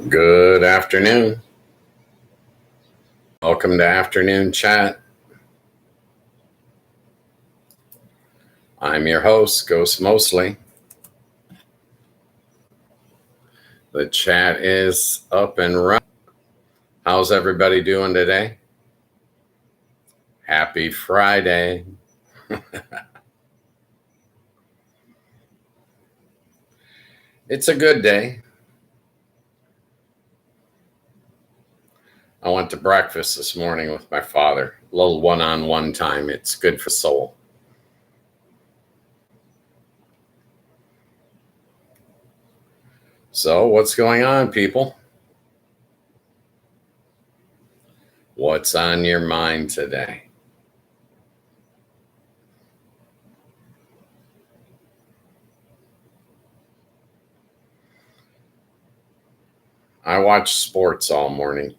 Good afternoon. Welcome to Afternoon Chat. I'm your host, Ghost Mostly. The chat is up and running. How's everybody doing today? Happy Friday. It's a good day. I went to breakfast this morning with my father. A little one-on-one time. It's good for the soul. So, what's going on, people? What's on your mind today? I watch sports all morning.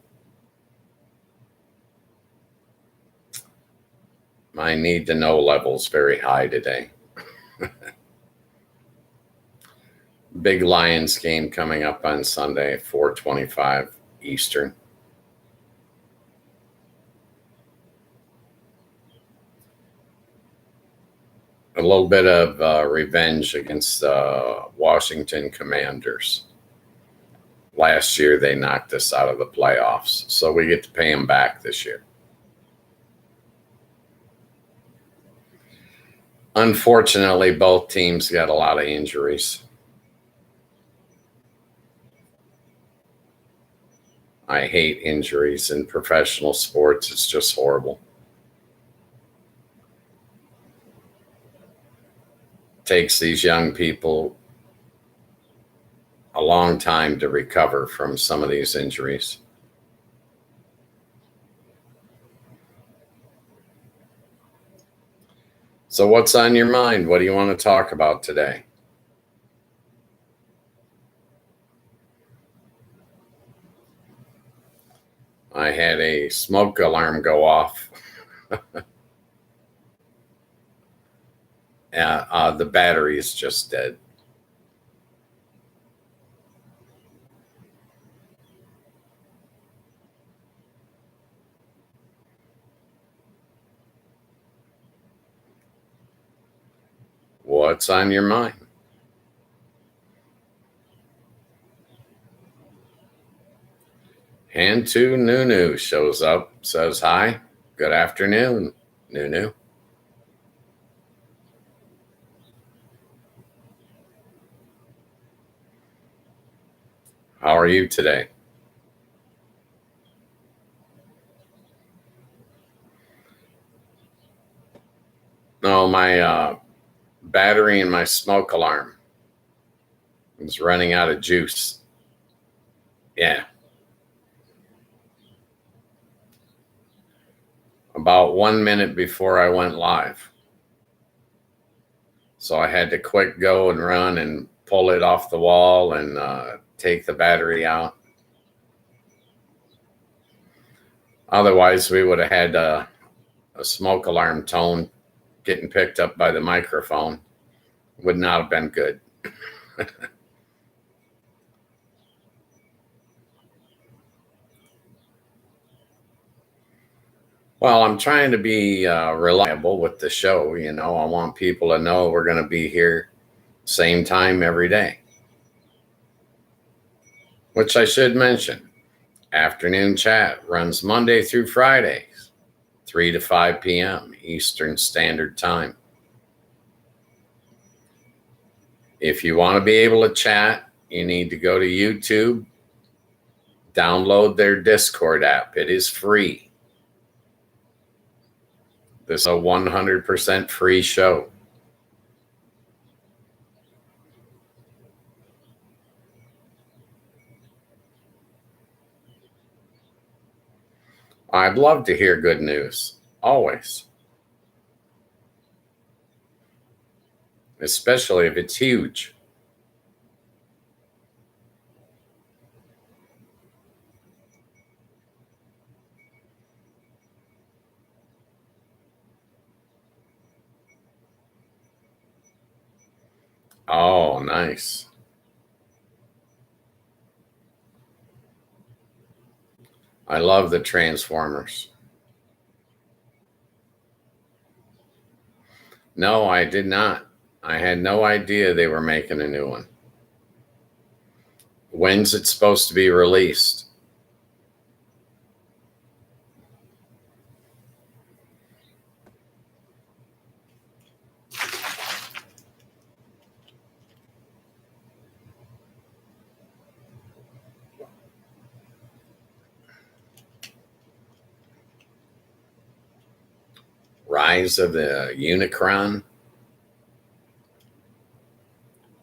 My need to know level's very high today. Big Lions game coming up on Sunday, 4:25 Eastern. A little bit of revenge against the Washington Commanders. Last year, they knocked us out of the playoffs, so we get to pay them back this year. Unfortunately, both teams got a lot of injuries. I hate injuries in professional sports. It's just horrible. Takes these young people a long time to recover from some of these injuries. So what's on your mind? What do you want to talk about today? I had a smoke alarm go off. The battery is just dead. What's on your mind? And two Nunu shows up, says hi. Good afternoon, Nunu. How are you today? No, my battery in my smoke alarm is running out of juice. Yeah. About 1 minute before I went live. So I had to quick go and run and pull it off the wall and take the battery out. Otherwise, we would have had a smoke alarm tone getting picked up by the microphone. Would not have been good. Well, I'm trying to be reliable with the show. You know, I want people to know we're going to be here same time every day. Which I should mention, Afternoon Chat runs Monday through Fridays, 3 to 5 p.m. Eastern Standard Time. If you want to be able to chat, you need to go to YouTube, download their Discord app. It is free. This is a 100% free show. I'd love to hear good news, always. Especially if it's huge. Oh, nice. I love the Transformers. No, I did not. I had no idea they were making a new one. When's it supposed to be released? Rise of the Unicron?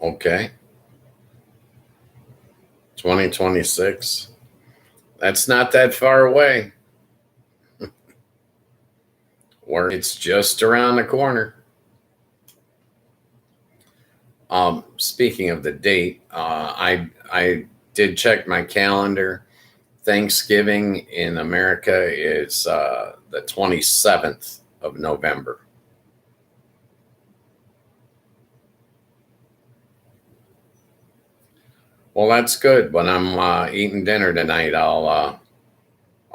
Okay. 2026. That's not that far away. Or it's just around the corner. Speaking of the date, I did check my calendar. Thanksgiving in America is the 27th of November. Well, that's good. When I'm eating dinner tonight, I'll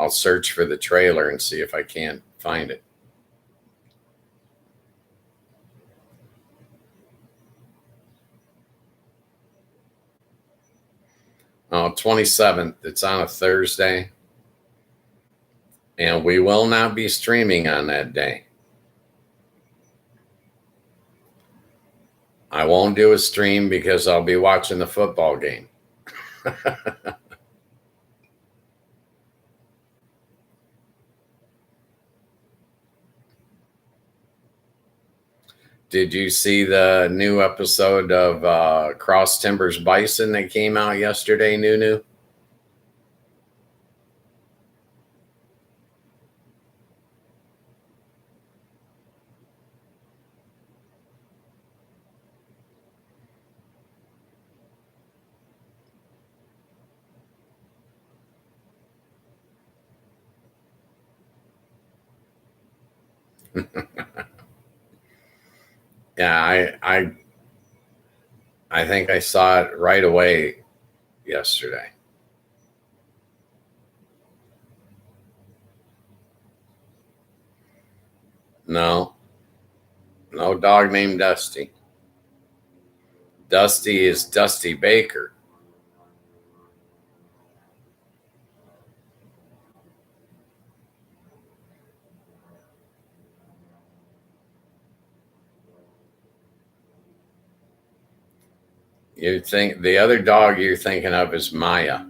search for the trailer and see if I can't find it. 27th. It's on a Thursday, and we will not be streaming on that day. I won't do a stream because I'll be watching the football game. Did you see the new episode of Cross Timbers Bison that came out yesterday, Nunu? Yeah, I think I saw it right away yesterday. No, no dog named Dusty. Dusty is Dusty Baker. You think the other dog you're thinking of is Maya.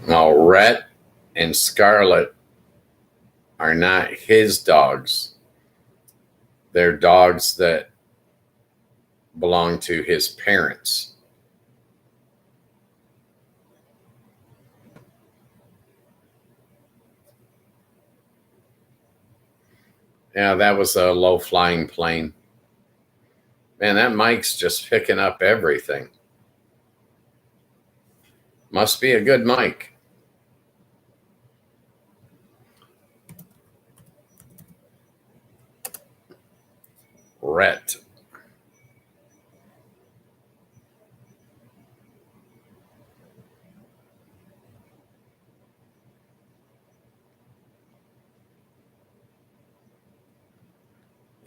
Now, Rhett and Scarlet are not his dogs. They're dogs that belong to his parents. Yeah, that was a low flying plane. Man, that mic's just picking up everything. Must be a good mic. Rhett.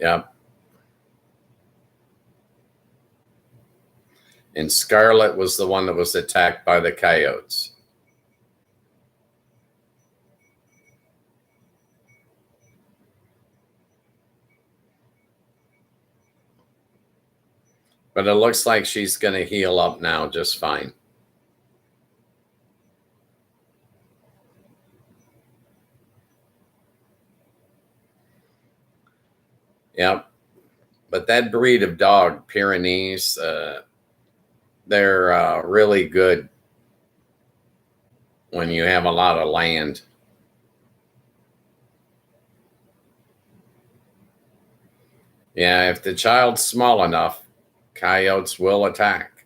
Yep. And Scarlet was the one that was attacked by the coyotes. But it looks like she's going to heal up now just fine. Yep. But that breed of dog, Pyrenees, they're really good when you have a lot of land. Yeah, if the child's small enough, coyotes will attack.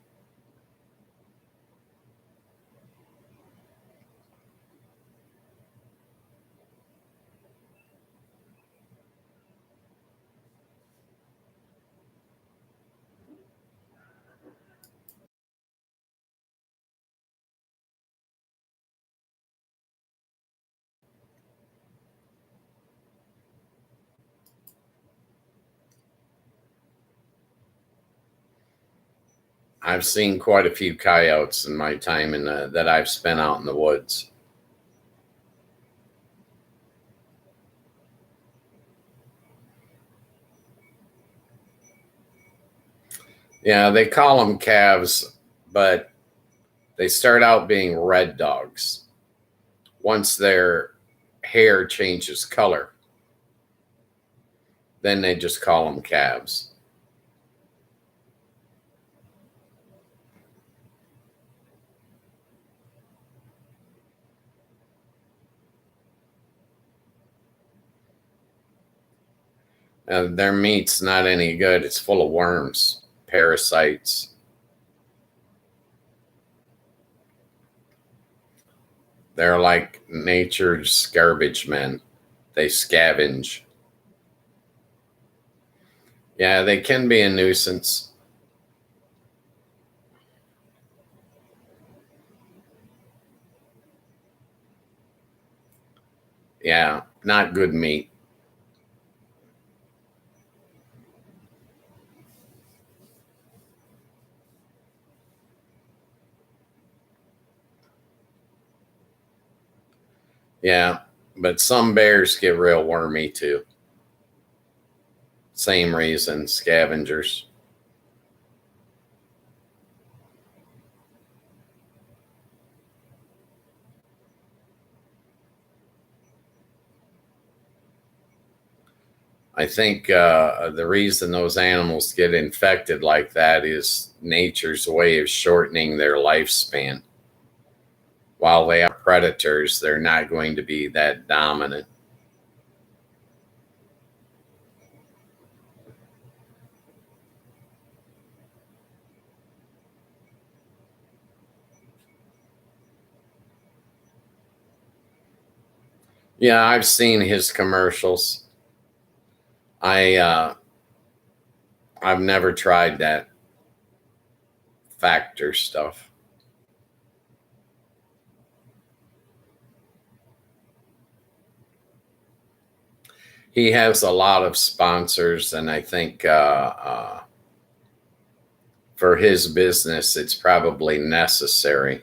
I've seen quite a few coyotes in my time that I've spent out in the woods. Yeah, they call them calves, but they start out being red dogs. Once their hair changes color, then they just call them calves. And their meat's not any good. It's full of worms, parasites. They're like nature's garbage men. They scavenge. Yeah, they can be a nuisance. Yeah, not good meat. Yeah, but some bears get real wormy too. Same reason, scavengers. I think the reason those animals get infected like that is nature's way of shortening their lifespan. While they are predators, they're not going to be that dominant. Yeah, I've seen his commercials. I I've never tried that factor stuff. He has a lot of sponsors, and I think for his business, it's probably necessary.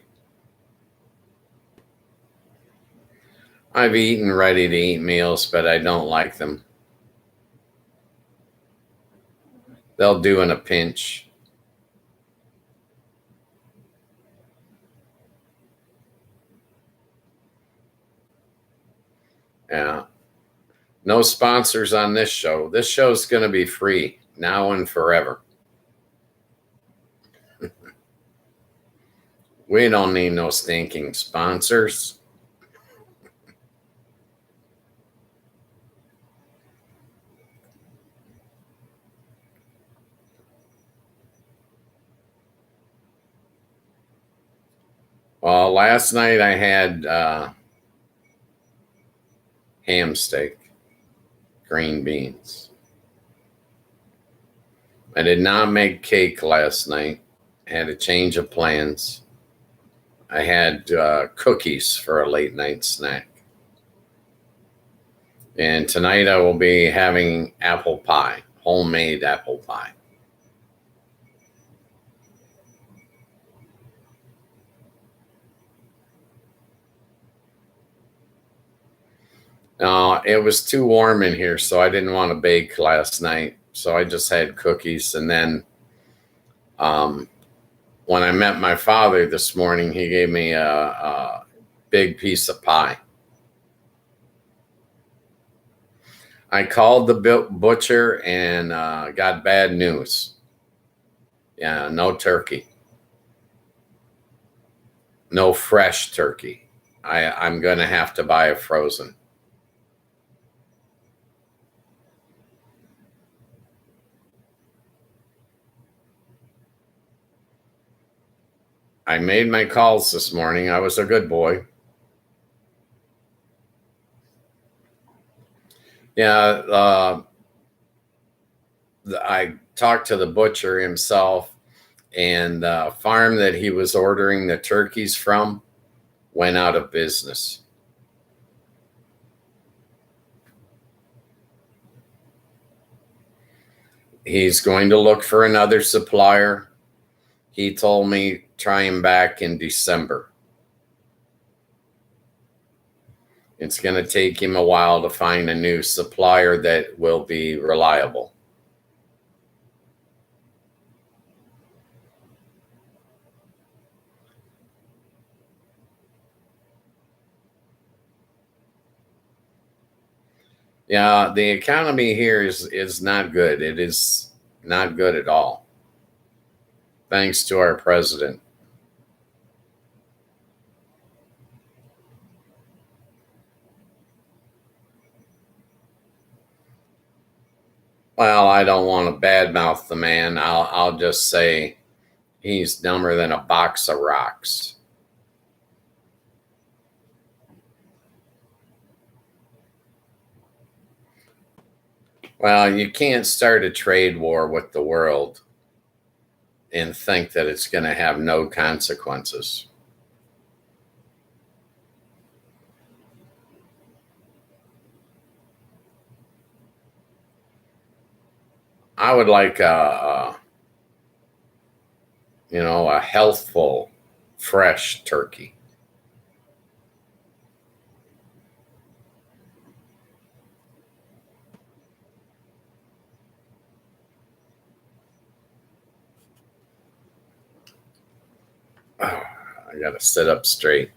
I've eaten ready to eat meals, but I don't like them. They'll do in a pinch. Yeah. No sponsors on this show. This show's going to be free now and forever. We don't need no stinking sponsors. Well, last night I had ham steak, green beans. I did not make cake last night. Had a change of plans. I had cookies for a late night snack. And tonight I will be having apple pie, homemade apple pie. It was too warm in here, so I didn't want to bake last night. So I just had cookies. And then um, when I met my father this morning, he gave me a big piece of pie. I called the butcher and got bad news. Yeah, no turkey, no fresh turkey. I'm going to have to buy a frozen. I made my calls this morning. I was a good boy. Yeah, I talked to the butcher himself, and the farm that he was ordering the turkeys from went out of business. He's going to look for another supplier. He told me try him back in December. It's going to take him a while to find a new supplier that will be reliable. Yeah, the economy here is not good. It is not good at all. Thanks to our president. Well, I don't want to badmouth the man. I'll just say he's dumber than a box of rocks. Well, you can't start a trade war with the world and think that it's going to have no consequences. I would like a healthful, fresh turkey. I got to sit up straight.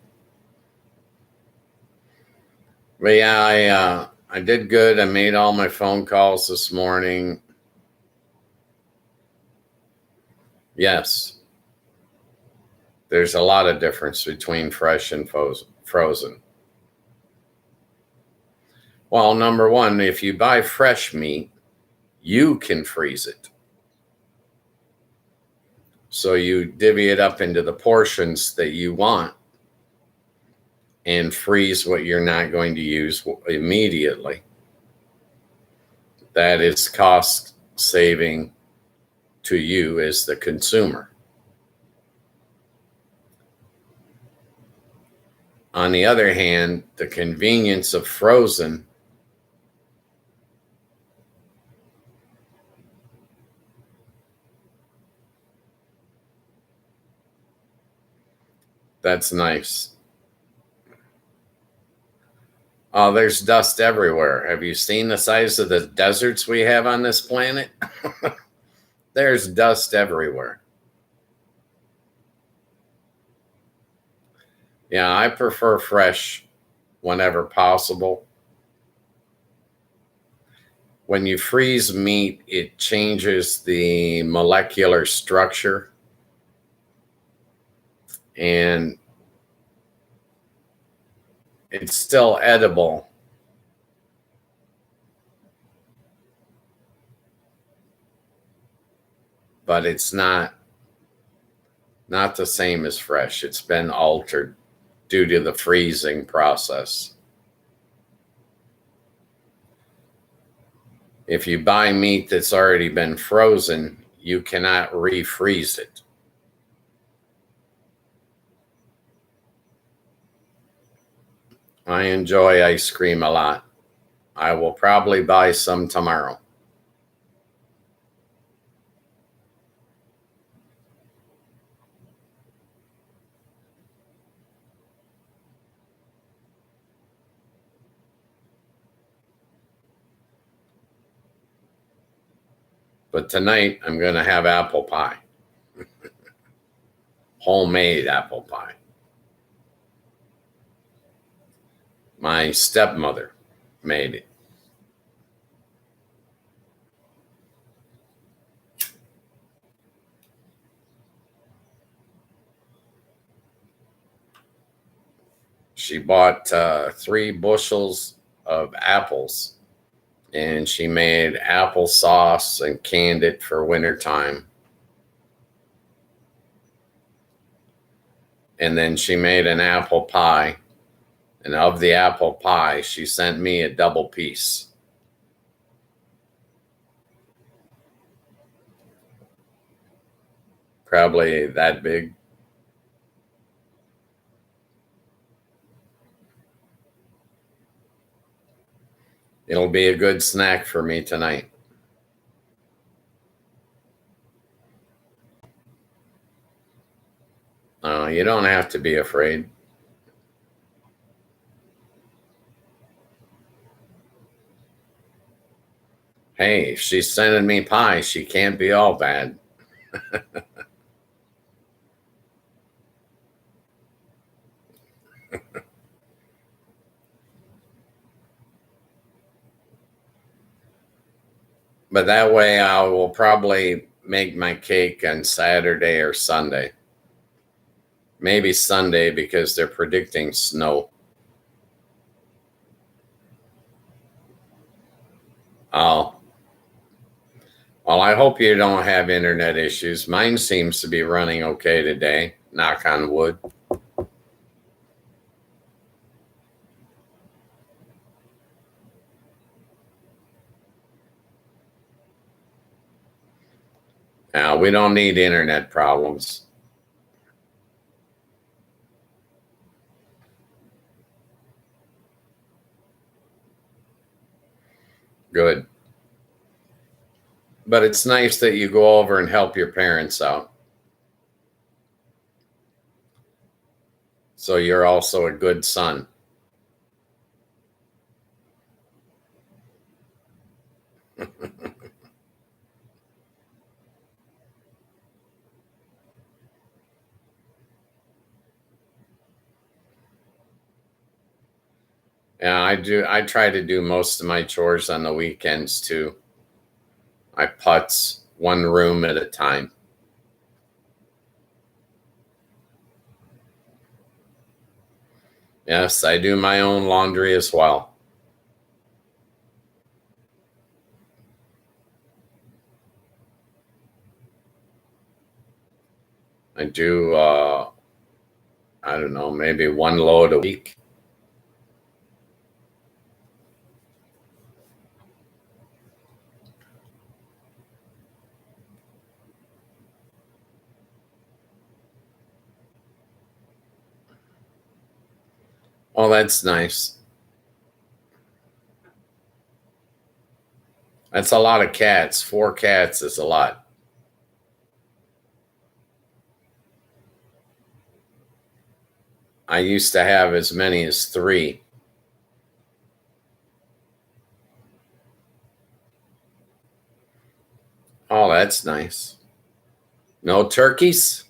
But yeah, I did good. I made all my phone calls this morning. Yes, there's a lot of difference between fresh and frozen. Well, number one, if you buy fresh meat, you can freeze it. So you divvy it up into the portions that you want and freeze what you're not going to use immediately. That is cost saving to you as the consumer. On the other hand, the convenience of frozen that's nice. Oh, there's dust everywhere. Have you seen the size of the deserts we have on this planet? There's dust everywhere. Yeah, I prefer fresh whenever possible. When you freeze meat, it changes the molecular structure and it's still edible. But it's not the same as fresh. It's been altered due to the freezing process. If you buy meat that's already been frozen, you cannot refreeze it. I enjoy ice cream a lot. I will probably buy some tomorrow. But tonight I'm going to have apple pie. Homemade apple pie. My stepmother made it. She bought 3 bushels of apples and she made applesauce and canned it for wintertime. And then she made an apple pie. And of the apple pie, she sent me a double piece. Probably that big. It'll be a good snack for me tonight. You don't have to be afraid. Hey, if she's sending me pie, she can't be all bad. But that way I will probably make my cake on Saturday or Sunday. Maybe Sunday because they're predicting snow. Oh, well, I hope you don't have internet issues. Mine seems to be running okay today. Knock on wood. Now, we don't need internet problems. Good. But it's nice that you go over and help your parents out. So you're also a good son. Yeah, I do. I try to do most of my chores on the weekends too. I putz one room at a time. Yes, I do my own laundry as well. I do, I don't know, maybe one load a week. Oh, that's nice. That's a lot of cats. 4 cats is a lot. I used to have as many as 3. Oh, that's nice. No turkeys?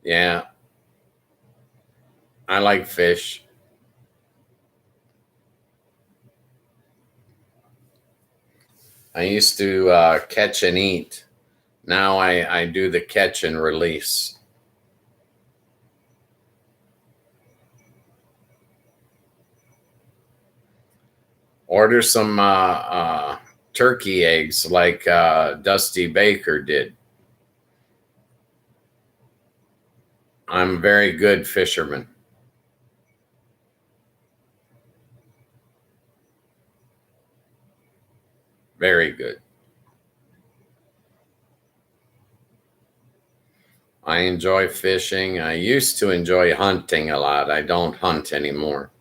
Yeah, I like fish. I used to catch and eat. Now I do the catch and release. Order some turkey eggs like Dusty Baker did. I'm a very good fisherman. Very good. I enjoy fishing. I used to enjoy hunting a lot. I don't hunt anymore.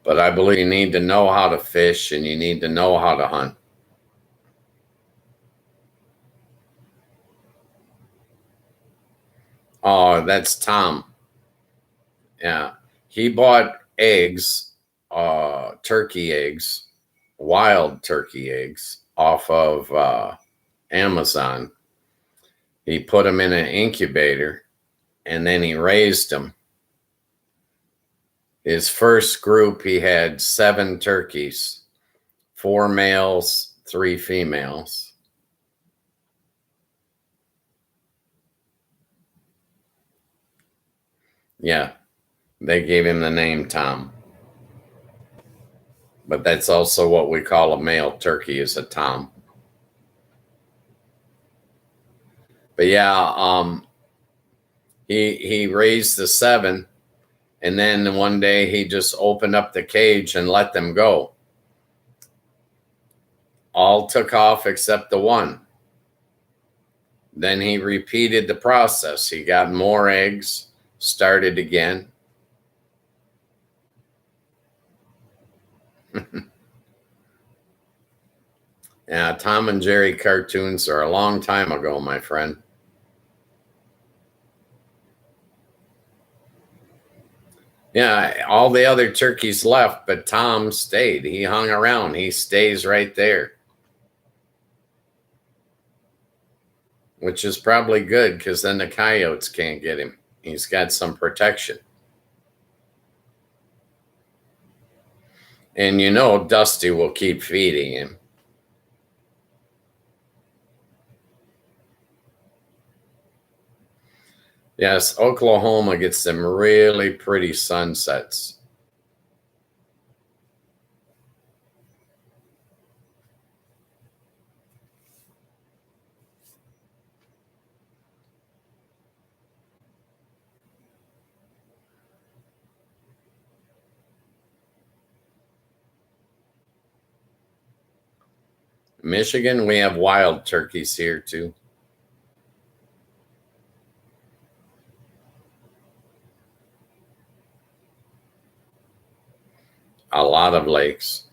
But I believe you need to know how to fish and you need to know how to hunt. Oh, that's Tom. Yeah. He bought eggs, turkey eggs, wild turkey eggs off of Amazon. He put them in an incubator and then he raised them. His first group, he had 7 turkeys, 4 males, 3 females. Yeah, they gave him the name Tom. But that's also what we call a male turkey is a Tom. But yeah, he raised the 7, and then one day he just opened up the cage and let them go. All took off except the one. Then he repeated the process. He got more eggs, started again. Yeah, Tom and Jerry cartoons are a long time ago, my friend. Yeah, all the other turkeys left, but Tom stayed. He hung around. He stays right there, which is probably good because then the coyotes can't get him. He's got some protection. And you know, Dusty will keep feeding him. Yes, Oklahoma gets some really pretty sunsets. Michigan, we have wild turkeys here too. A lot of lakes.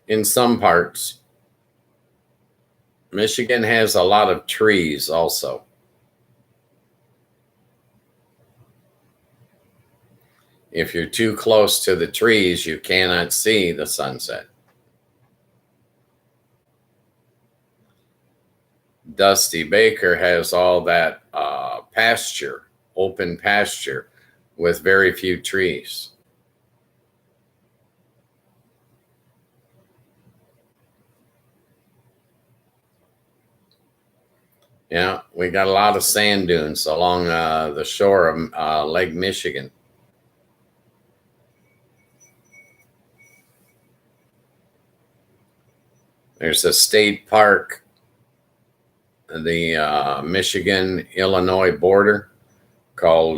In some parts, Michigan has a lot of trees also. If you're too close to the trees, you cannot see the sunset. Dusty Baker has all that pasture, open pasture with very few trees. Yeah, we got a lot of sand dunes along the shore of Lake Michigan. There's a state park, the Michigan-Illinois border, called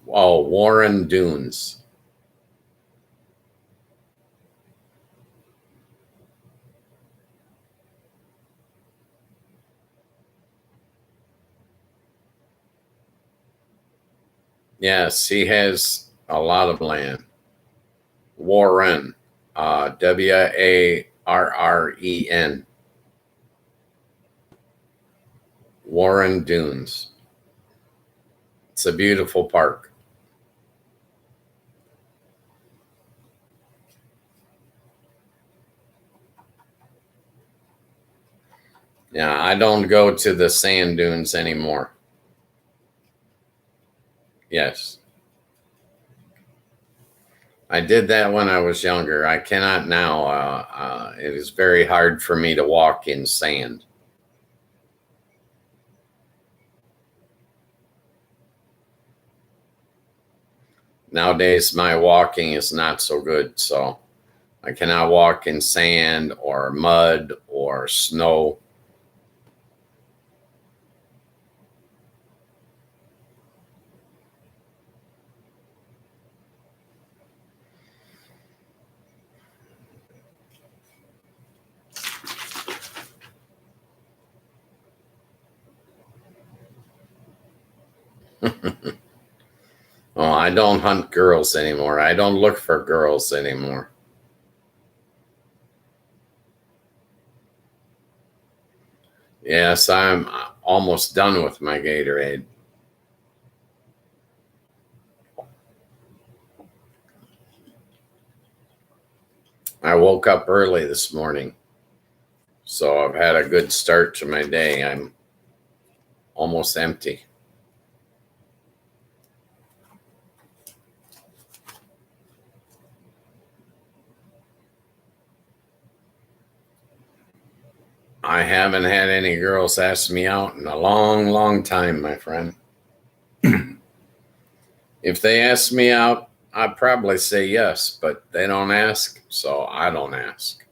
Warren Dunes. Yes, he has a lot of land. Warren, Warren. Warren Dunes. It's a beautiful park. Yeah, I don't go to the sand dunes anymore. Yes. I did that when I was younger. I cannot now. It is very hard for me to walk in sand. Nowadays, my walking is not so good, so I cannot walk in sand or mud or snow. Oh, I don't hunt girls anymore. I don't look for girls anymore. Yes, I'm almost done with my Gatorade. I woke up early this morning, so I've had a good start to my day. I'm almost empty. I haven't had any girls ask me out in a long, long time, my friend. If they ask me out, I'd probably say yes, but they don't ask, so I don't ask.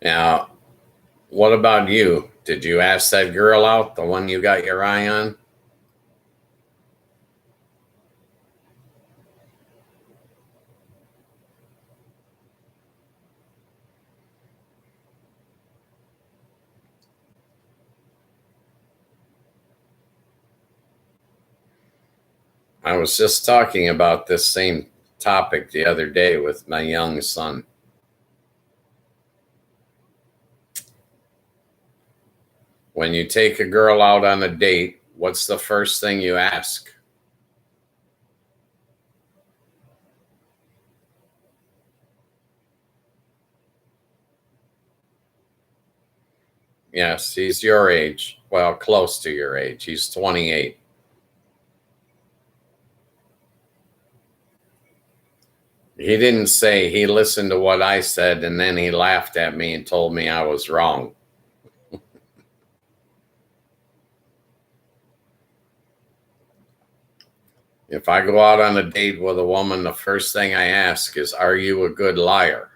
Now, what about you? Did you ask that girl out, the one you got your eye on? I was just talking about this same topic the other day with my young son. When you take a girl out on a date, what's the first thing you ask? Yes, he's your age. Well, close to your age. He's 28. He didn't say, he listened to what I said and then he laughed at me and told me I was wrong. If I go out on a date with a woman, the first thing I ask is, are you a good liar?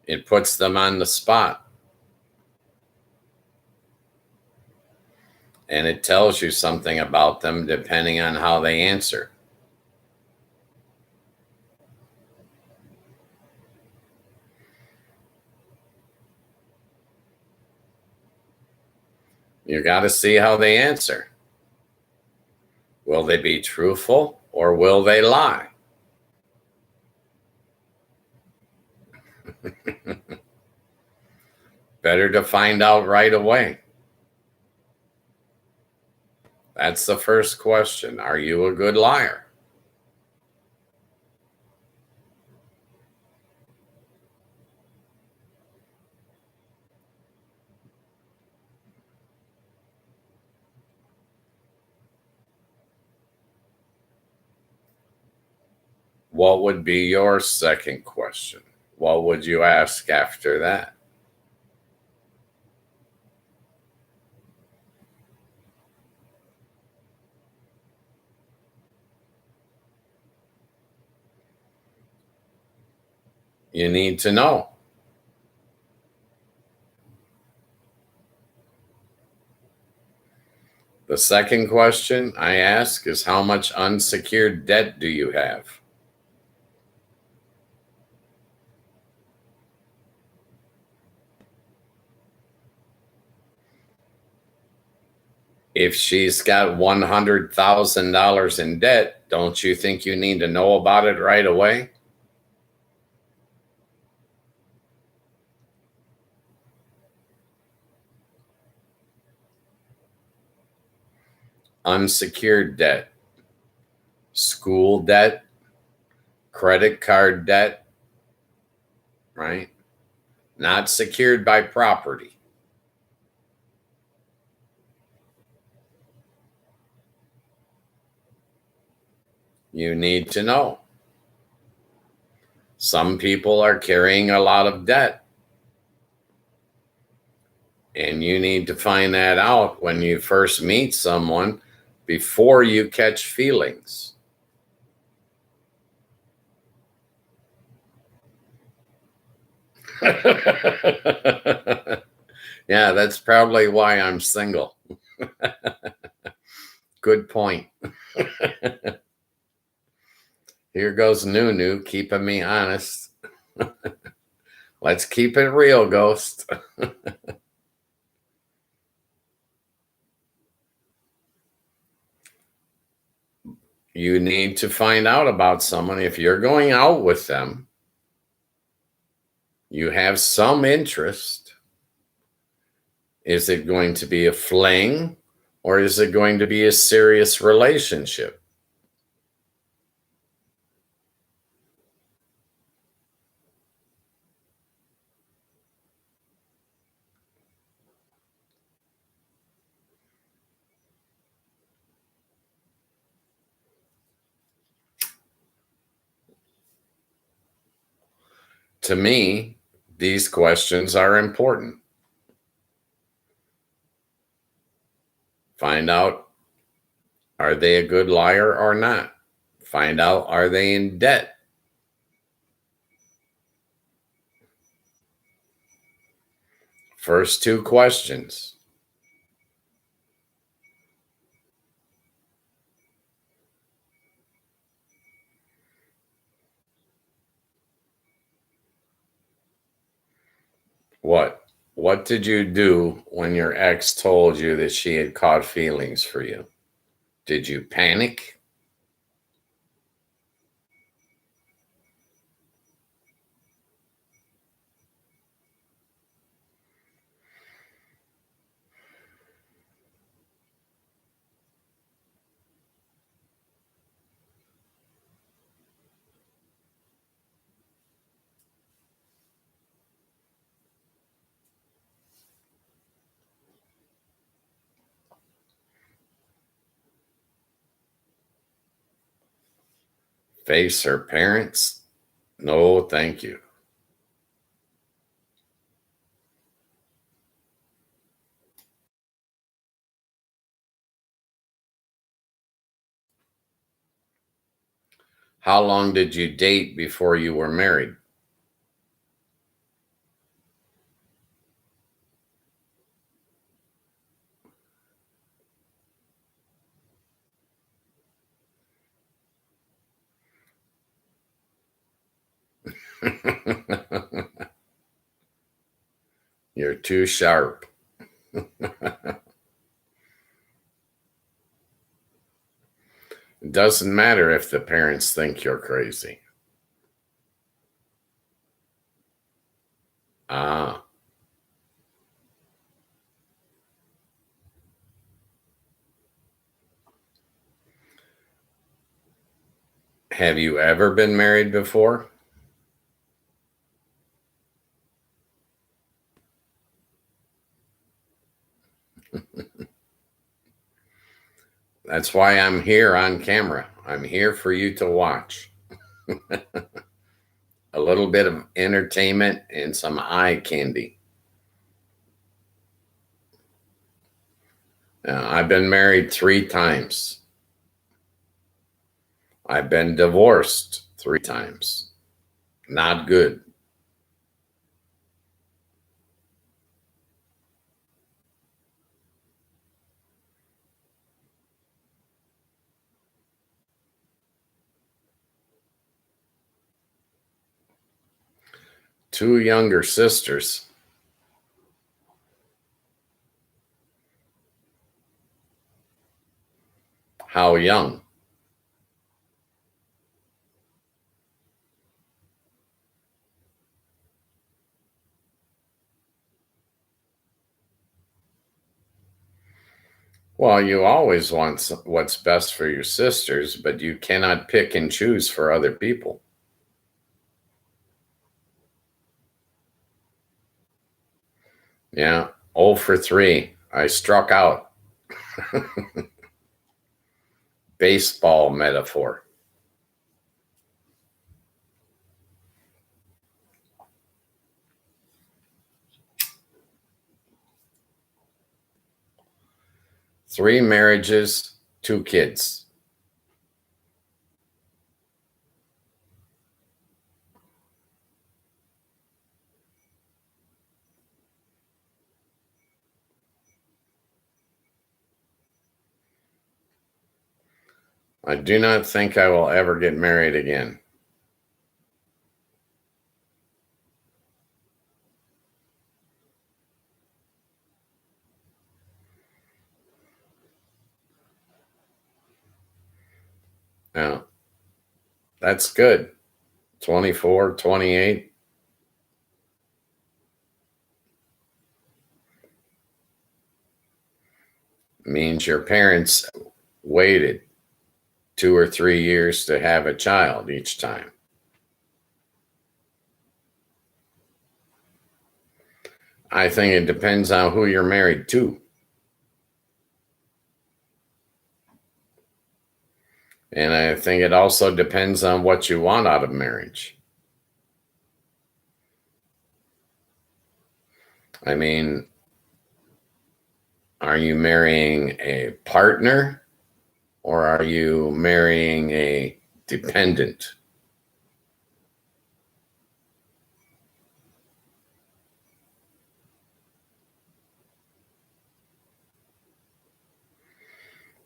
It puts them on the spot. And it tells you something about them depending on how they answer. You got to see how they answer. Will they be truthful or will they lie? Better to find out right away. That's the first question. Are you a good liar? What would be your second question? What would you ask after that? You need to know. The second question I ask is, how much unsecured debt do you have? If she's got $100,000 in debt, don't you think you need to know about it right away? Unsecured debt, school debt, credit card debt, right? Not secured by property. You need to know. Some people are carrying a lot of debt. And you need to find that out when you first meet someone before you catch feelings. Yeah, that's probably why I'm single. Good point. Here goes Nunu keeping me honest. Let's keep it real, Ghost. You need to find out about someone. If you're going out with them, you have some interest. Is it going to be a fling or is it going to be a serious relationship? To me, these questions are important. Find out, are they a good liar or not? Find out, are they in debt? First two questions. What? What did you do when your ex told you that she had caught feelings for you? Did you panic? Face her parents? No, thank you. How long did you date before you were married? You're too sharp. It doesn't matter if the parents think you're crazy. Ah, have you ever been married before? That's why I'm here on camera. I'm here for you to watch. A little bit of entertainment and some eye candy. I've been married 3 times. I've been divorced 3 times. Not good. Two younger sisters. How young? Well, you always want what's best for your sisters, but you cannot pick and choose for other people. Yeah, 0 for 3. I struck out. Baseball metaphor. Three marriages, 2 kids. I do not think I will ever get married again. Now, that's good. 24, 28 means your parents waited 2 or 3 years to have a child each time. I think it depends on who you're married to. And I think it also depends on what you want out of marriage. I mean, Are you marrying a partner or are you marrying a dependent?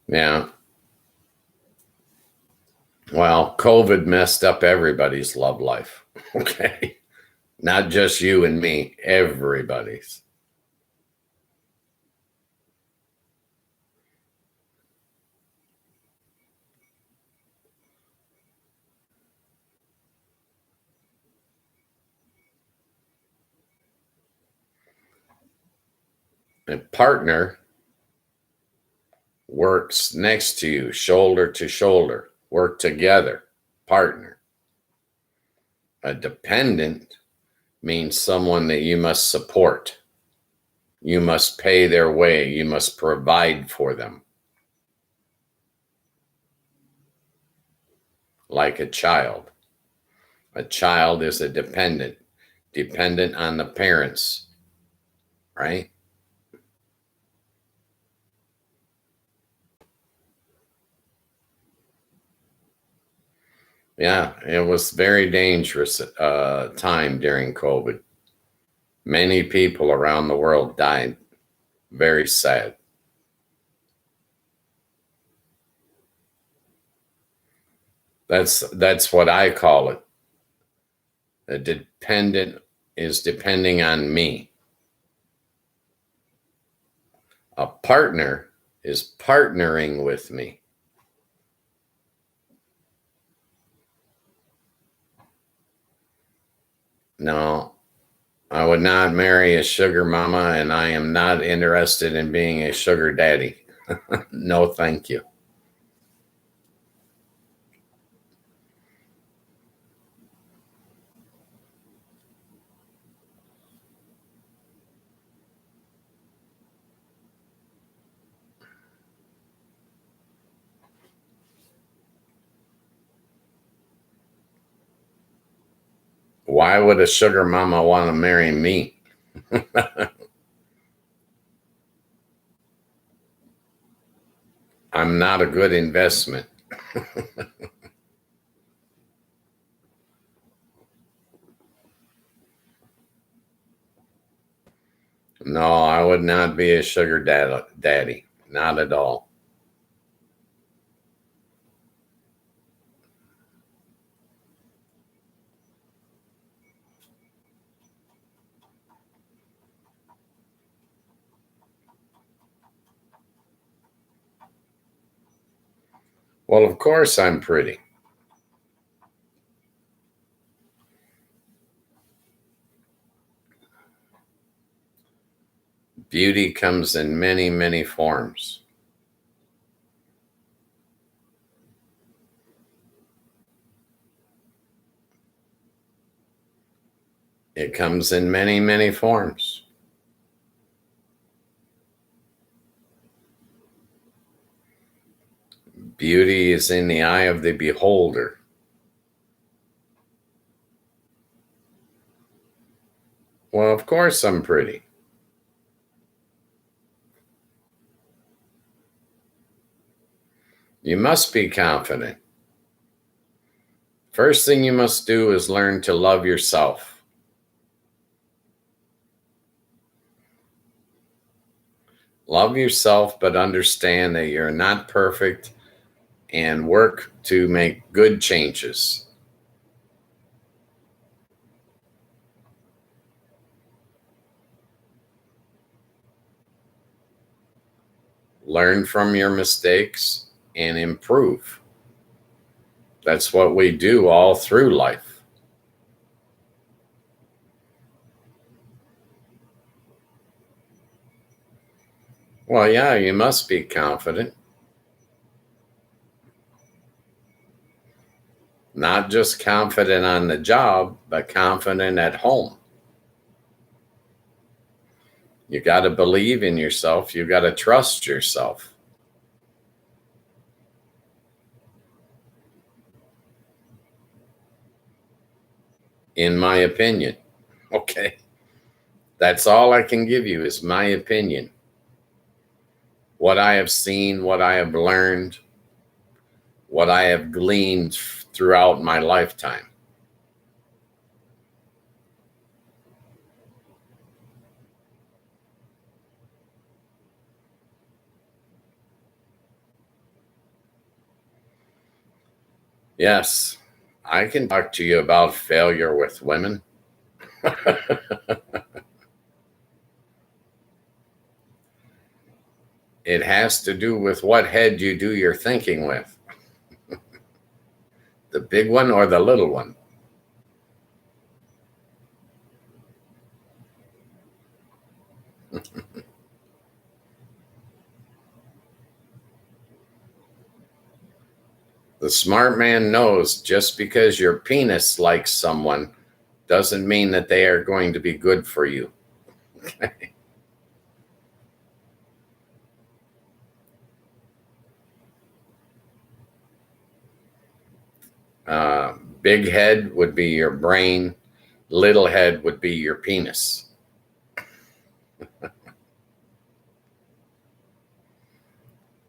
Yeah. Well, COVID messed up everybody's love life. Okay. Not just you and me, everybody's. A partner works next to you, shoulder to shoulder, work together, partner. A dependent means someone that you must support. You must pay their way. You must provide for them. Like a child. A child is a dependent, dependent on the parents, right? Yeah, it was very dangerous time during COVID. Many people around the world died. Very sad. That's what I call it. A dependent is depending on me. A partner is partnering with me. No, I would not marry a sugar mama, and I am not interested in being a sugar daddy. No, thank you. Why would a sugar mama want to marry me? I'm not a good investment. No, I would not be a sugar daddy. Not at all. Well, of course I'm pretty. Beauty comes in many, many forms. It comes in many, many forms. Beauty is in the eye of the beholder. Well, of course I'm pretty. You must be confident. First thing you must do is learn to love yourself. Love yourself, but understand that you're not perfect and work to make good changes. Learn from your mistakes and improve. That's what we do all through life. Well, yeah, you must be confident. Not just confident on the job, but confident at home. You got to believe in yourself. You got to trust yourself, in my opinion. Okay. That's all I can give you is my opinion. what I have seen, what I have learned, what I have gleaned throughout my lifetime. Yes, I can talk to you about failure with women. It has to do with what head you do your thinking with, the big one or the little one. The smart man knows just because your penis likes someone doesn't mean that they are going to be good for you. Big head would be your brain, little head would be your penis.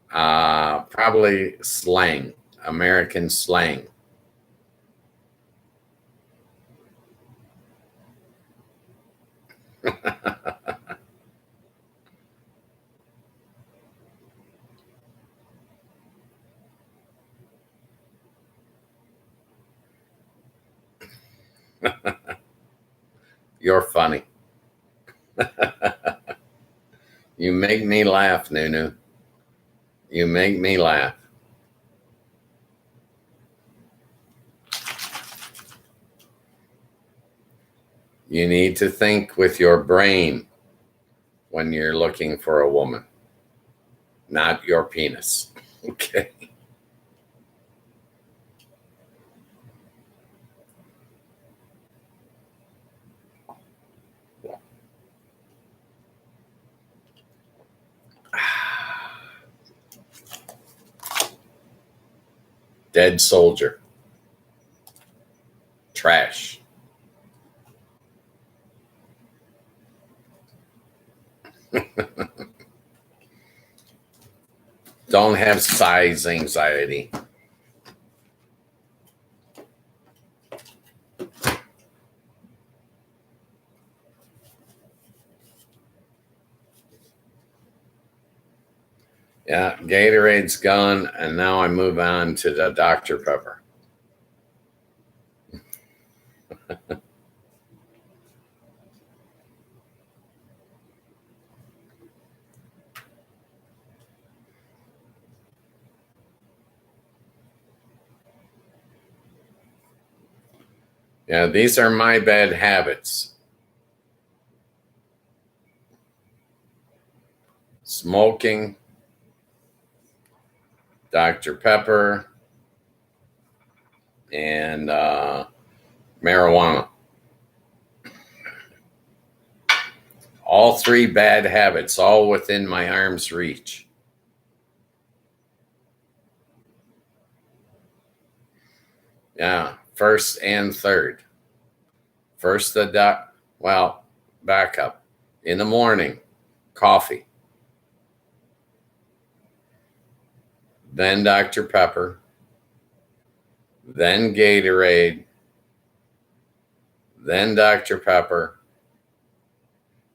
Probably slang, American slang. You're funny. You make me laugh, Nunu. You make me laugh. You need to think with your brain when you're looking for a woman, not your penis. Okay. Dead soldier. Trash. Don't have size anxiety. Yeah, Gatorade's gone, and now I move on to the Dr. Pepper. Yeah, these are my bad habits. Smoking, Dr. Pepper, and marijuana. All three bad habits, all within my arm's reach. Yeah, first and third. First, back up. In the morning, coffee. Then Dr. Pepper. Then Gatorade. Then Dr. Pepper.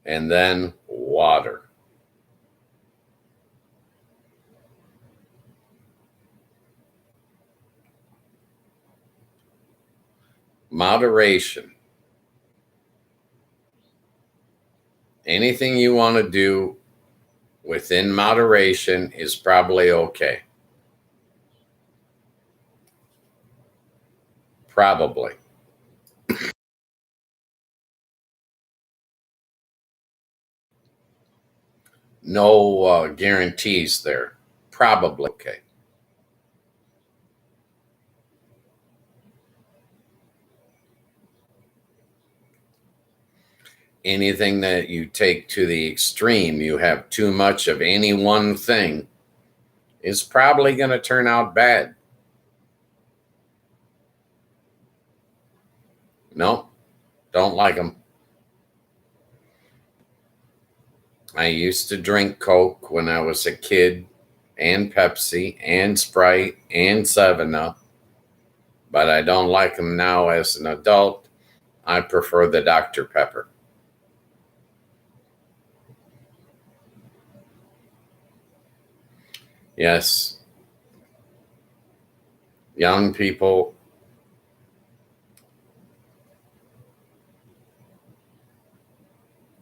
And then water. Moderation. Anything you want to do within moderation is probably okay. Probably. No guarantees there. Probably okay. Anything that you take to the extreme, you have too much of any one thing, is probably going to turn out bad. No, don't like them. I used to drink Coke when I was a kid, and Pepsi, and Sprite, and 7 Up, but I don't like them now as an adult. I prefer the Dr. Pepper. Yes, young people.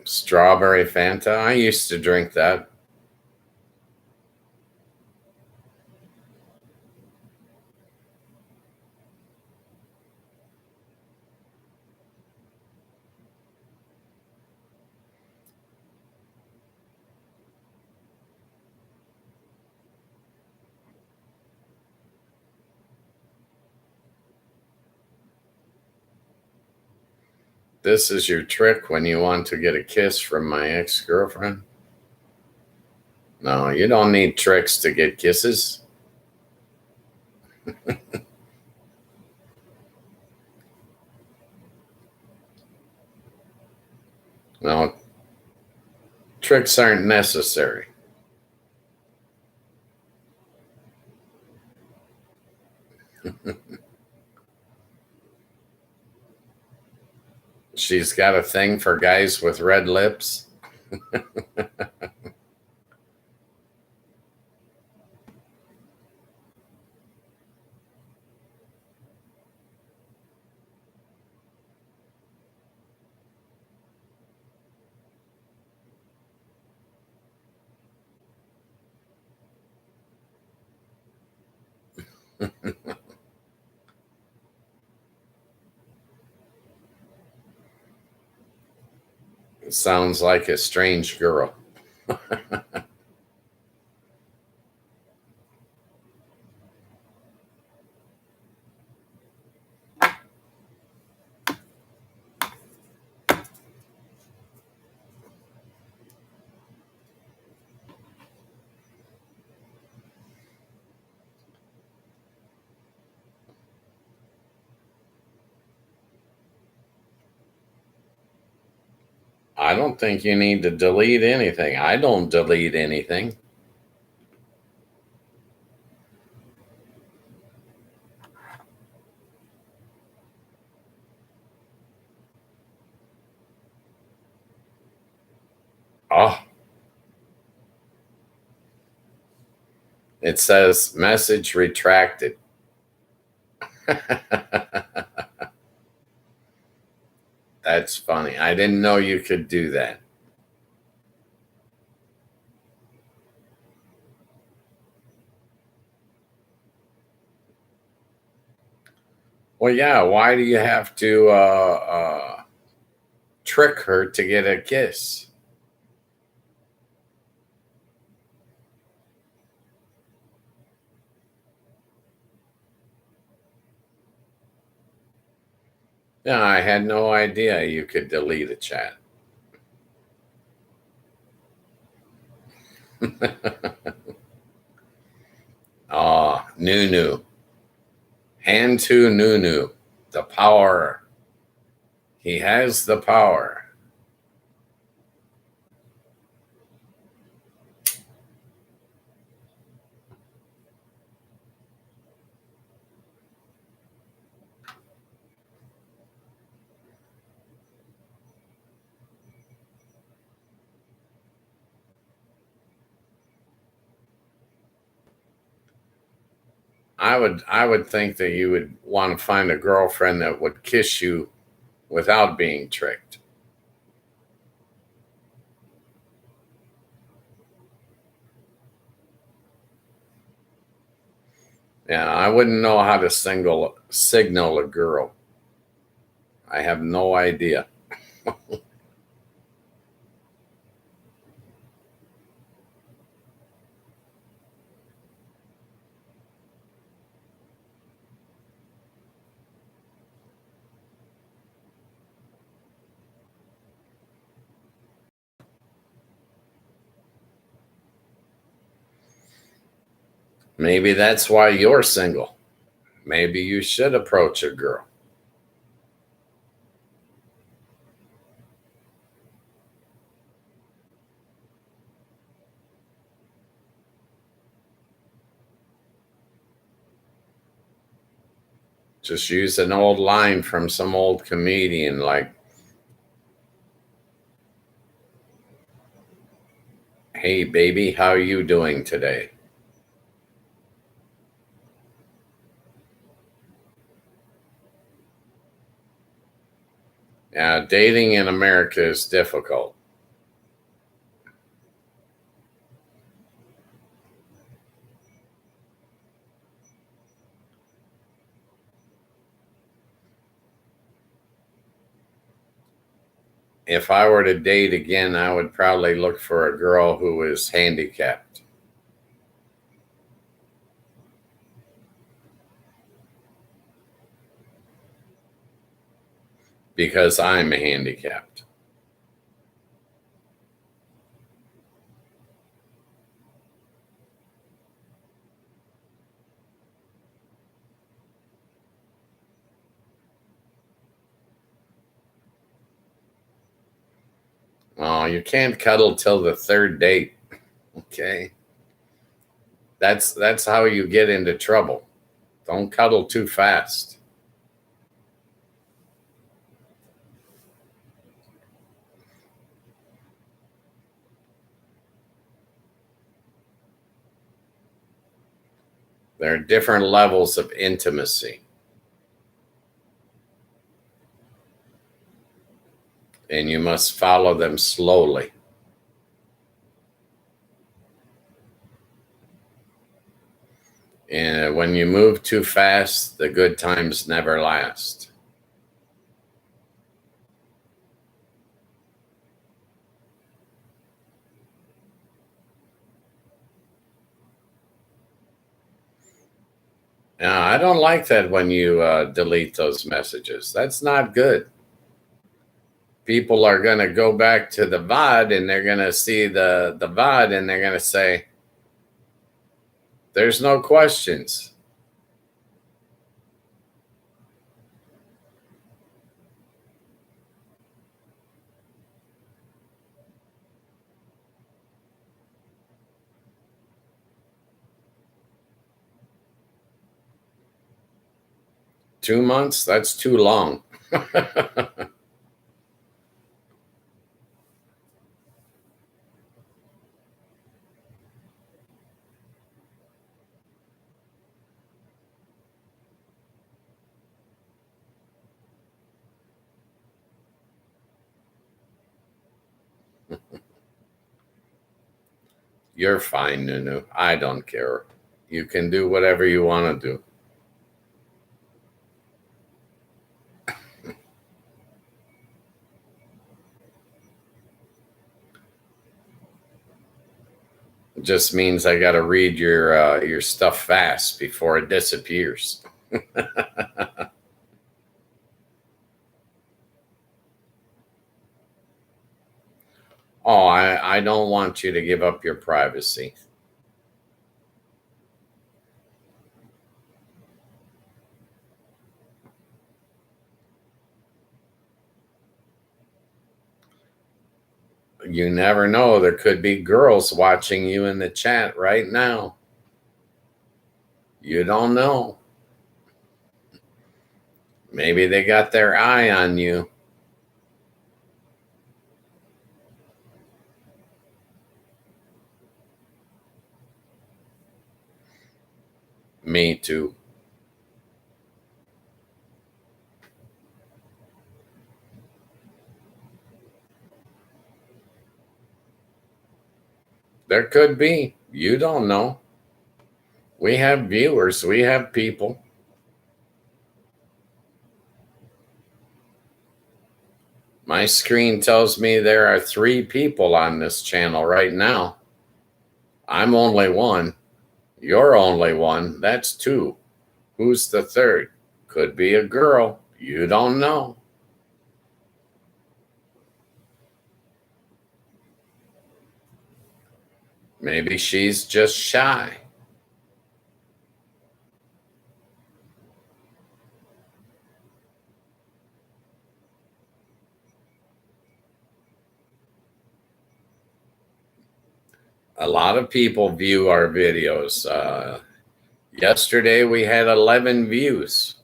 Strawberry Fanta. I used to drink that. This is your trick when you want to get a kiss from my ex girlfriend? No, you don't need tricks to get kisses. No, tricks aren't necessary. She's got a thing for guys with red lips. Sounds like a strange girl. I don't think you need to delete anything. I don't delete anything. Oh, it says message retracted. That's funny. I didn't know you could do that. Well, yeah. Why do you have to trick her to get a kiss? Yeah, I had no idea you could delete a chat. Oh, Nunu. Hand to Nunu. The power. He has the power. I would think that you would want to find a girlfriend that would kiss you without being tricked. Yeah, I wouldn't know how to signal a girl. I have no idea. Maybe that's why you're single. Maybe you should approach a girl. Just use an old line from some old comedian like, "Hey, baby, how you doing today?" Now, dating in America is difficult. If I were to date again, I would probably look for a girl who is handicapped because I'm handicapped. Oh, you can't cuddle till the third date. Okay. That's how you get into trouble. Don't cuddle too fast. There are different levels of intimacy, and you must follow them slowly. And when you move too fast, the good times never last. Now, I don't like that when you delete those messages. That's not good. People are going to go back to the VOD and they're going to see the VOD and they're going to say, "There's no questions." 2 months? That's too long. You're fine, Nunu. I don't care. You can do whatever you want to do. It just means I got to read your stuff fast before it disappears. Oh, I don't want you to give up your privacy. You never know. There could be girls watching you in the chat right now. You don't know. Maybe they got their eye on you. Me too. There could be. You don't know. We have viewers, we have people. My screen tells me there are 3 people on this channel right now. I'm only one. You're only one. That's 2. Who's the third? Could be a girl. You don't know. Maybe she's just shy. A lot of people view our videos. Yesterday we had 11 views.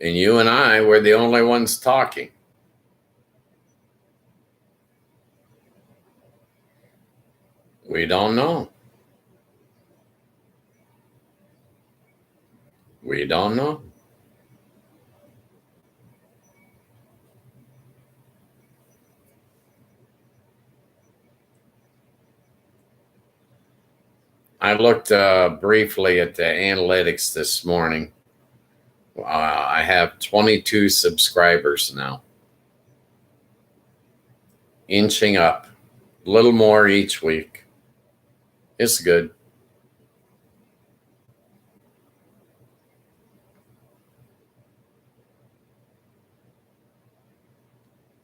And you and I were the only ones talking. We don't know. We don't know. I looked briefly at the analytics this morning. I have 22 subscribers now, inching up, a little more each week. It's good.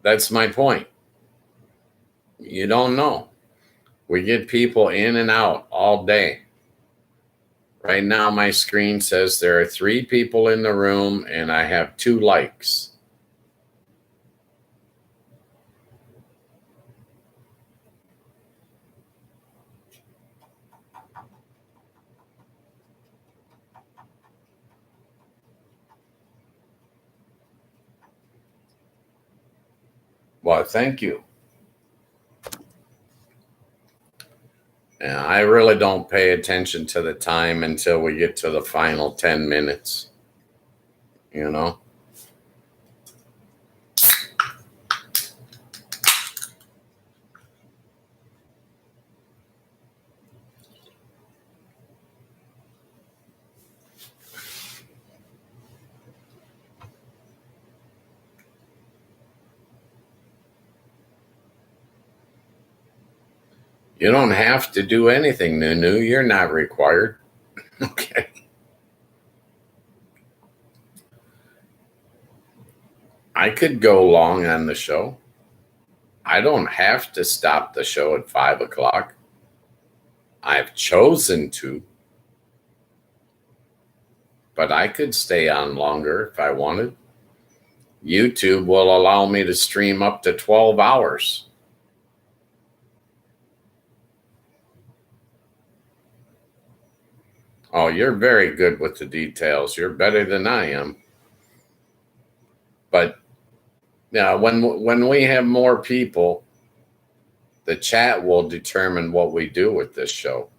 That's my point. You don't know. We get people in and out all day. Right now, my screen says there are 3 people in the room and I have 2 likes. Well, thank you. And I really don't pay attention to the time until we get to the final 10 minutes. You know? You don't have to do anything, Nunu. You're not required. Okay. I could go long on the show. I don't have to stop the show at 5 o'clock. I've chosen to. But I could stay on longer if I wanted. YouTube will allow me to stream up to 12 hours. Oh, you're very good with the details. You're better than I am. But yeah, when we have more people, the chat will determine what we do with this show.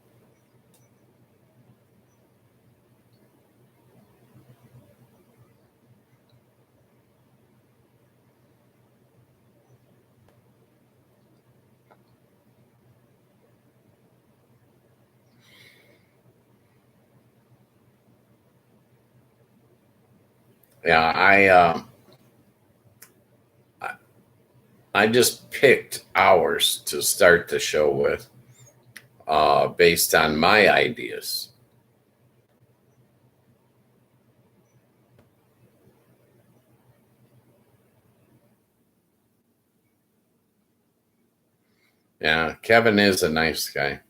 Yeah, I just picked hours to start the show with, based on my ideas. Yeah, Kevin is a nice guy.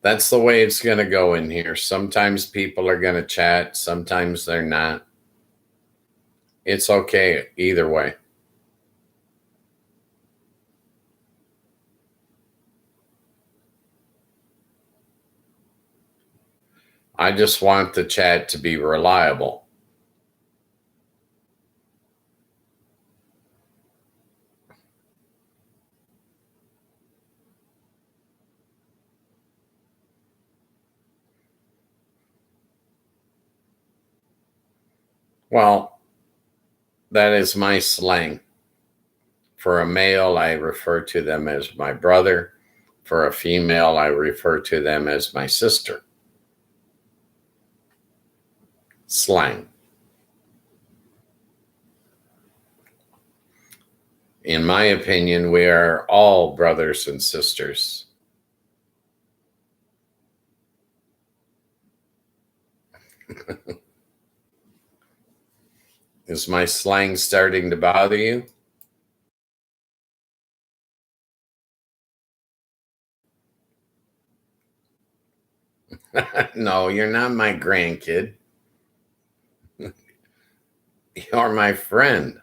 That's the way it's going to go in here. Sometimes people are going to chat, sometimes they're not. It's okay either way. I just want the chat to be reliable. Well, that is my slang. For a male, I refer to them as my brother. For a female, I refer to them as my sister. Slang. In my opinion, we are all brothers and sisters. Is my slang starting to bother you? No, you're not my grandkid. You're my friend.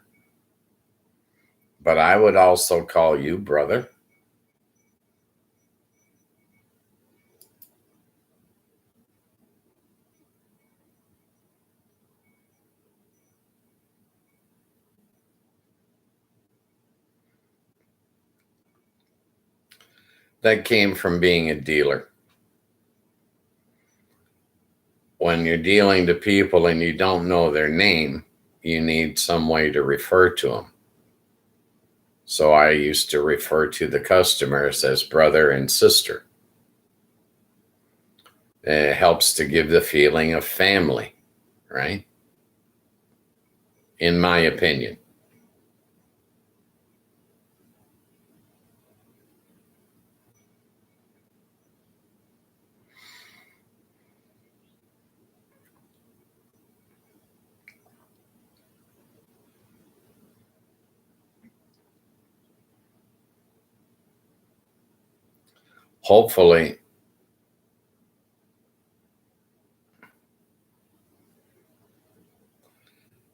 But I would also call you brother. That came from being a dealer. When you're dealing to people and you don't know their name, you need some way to refer to them. So I used to refer to the customers as brother and sister. It helps to give the feeling of family, right? In my opinion. Hopefully,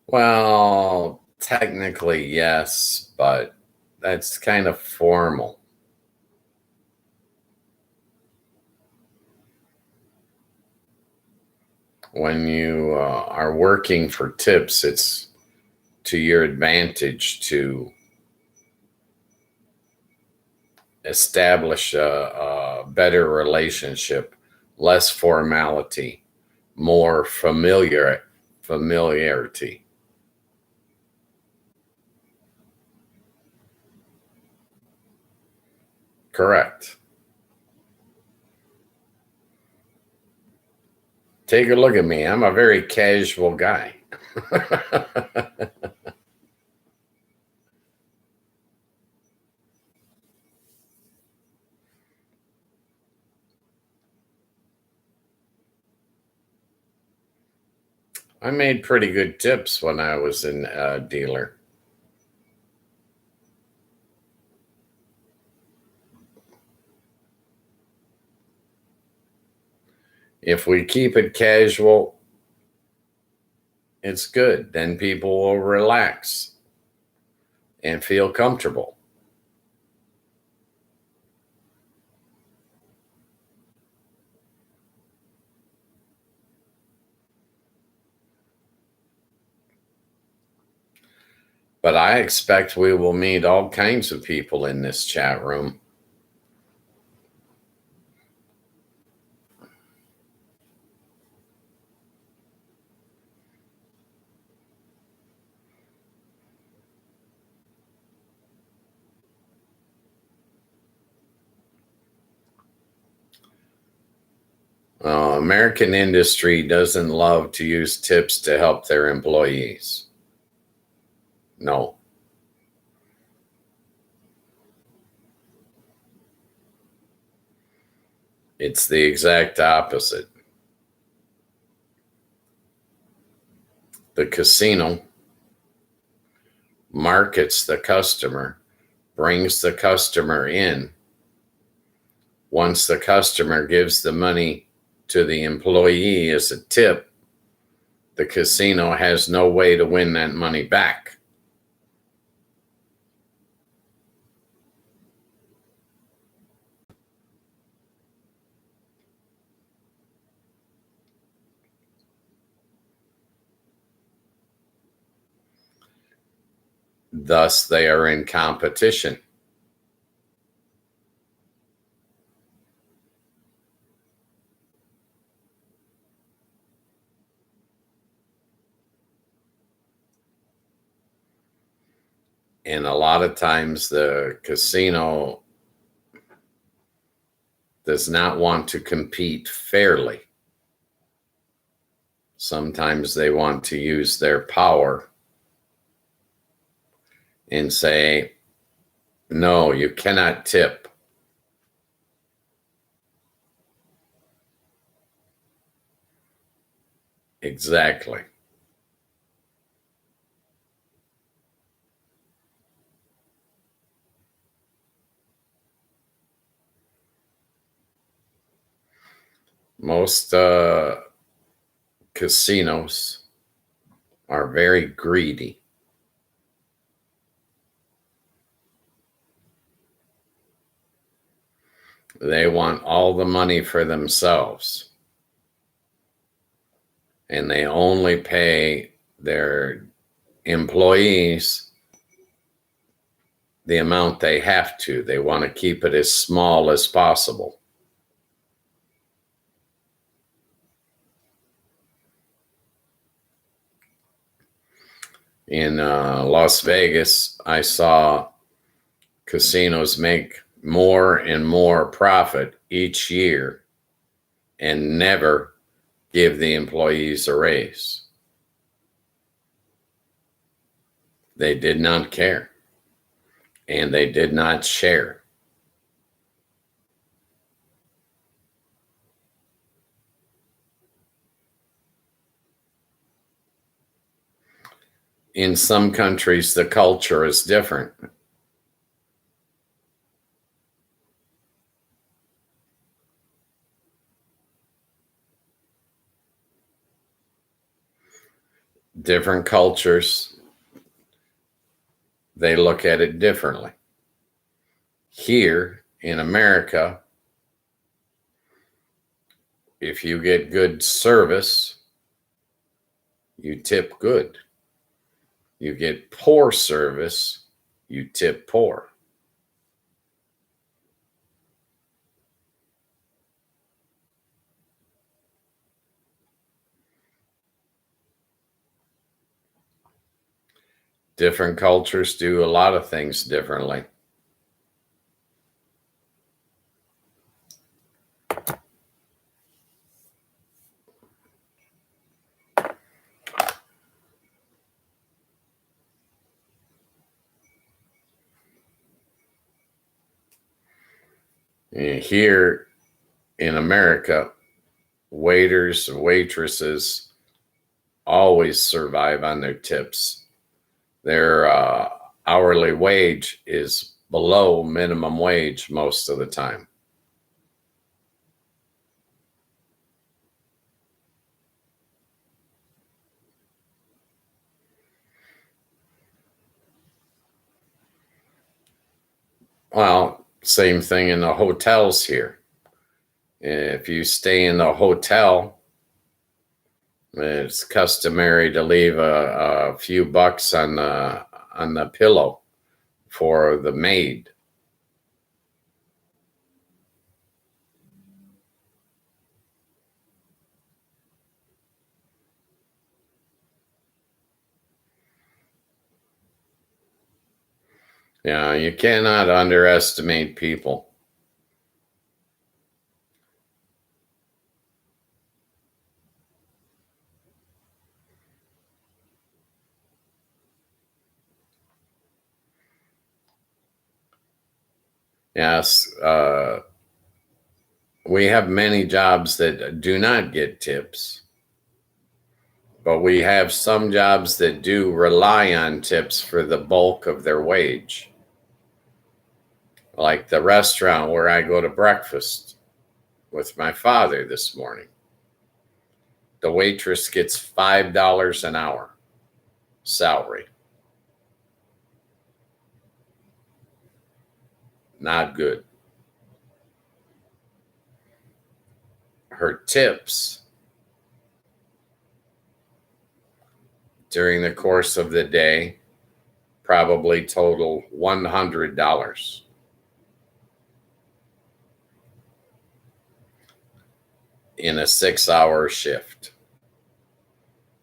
well, technically, yes, but that's kind of formal. When you are working for tips, it's to your advantage to establish a better relationship, less formality, more familiarity. Correct. Take a look at me. I'm a very casual guy. I made pretty good tips when I was in a dealer. If we keep it casual, it's good. Then people will relax and feel comfortable. But I expect we will meet all kinds of people in this chat room. American industry doesn't love to use tips to help their employees. No. It's the exact opposite. The casino markets the customer, brings the customer in. Once the customer gives the money to the employee as a tip, the casino has no way to win that money back. Thus, they are in competition. And a lot of times the casino does not want to compete fairly. Sometimes they want to use their power and say, no, you cannot tip. Exactly. Most casinos are very greedy. They want all the money for themselves. And they only pay their employees the amount they have to. They want to keep it as small as possible. In Las Vegas, I saw casinos make more and more profit each year and never give the employees a raise. They did not care, and they did not share. In some countries, the culture is different. Different cultures, they look at it differently. Here in America, if you get good service, you tip good. You get poor service, you tip poor. Different cultures do a lot of things differently. Here in America, waiters and waitresses always survive on their tips. Their hourly wage is below minimum wage most of the time. Well, same thing in the hotels here. If you stay in the hotel, it's customary to leave a few bucks on the pillow for the maid. Yeah, you cannot underestimate people. Yes, we have many jobs that do not get tips, but we have some jobs that do rely on tips for the bulk of their wage. Like the restaurant where I go to breakfast with my father this morning. The waitress gets $5 an hour salary. Not good. Her tips during the course of the day probably total $100 in a 6-hour shift.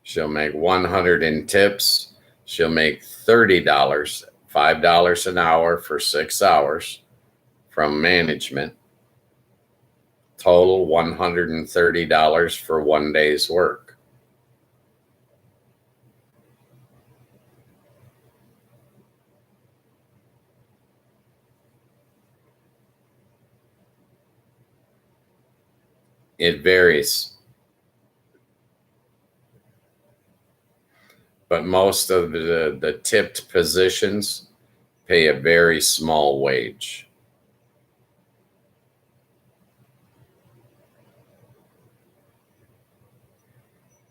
She'll make 100 in tips. She'll make $30, $5 an hour for 6 hours from management. Total $130 for one day's work. It varies. But most of the tipped positions pay a very small wage.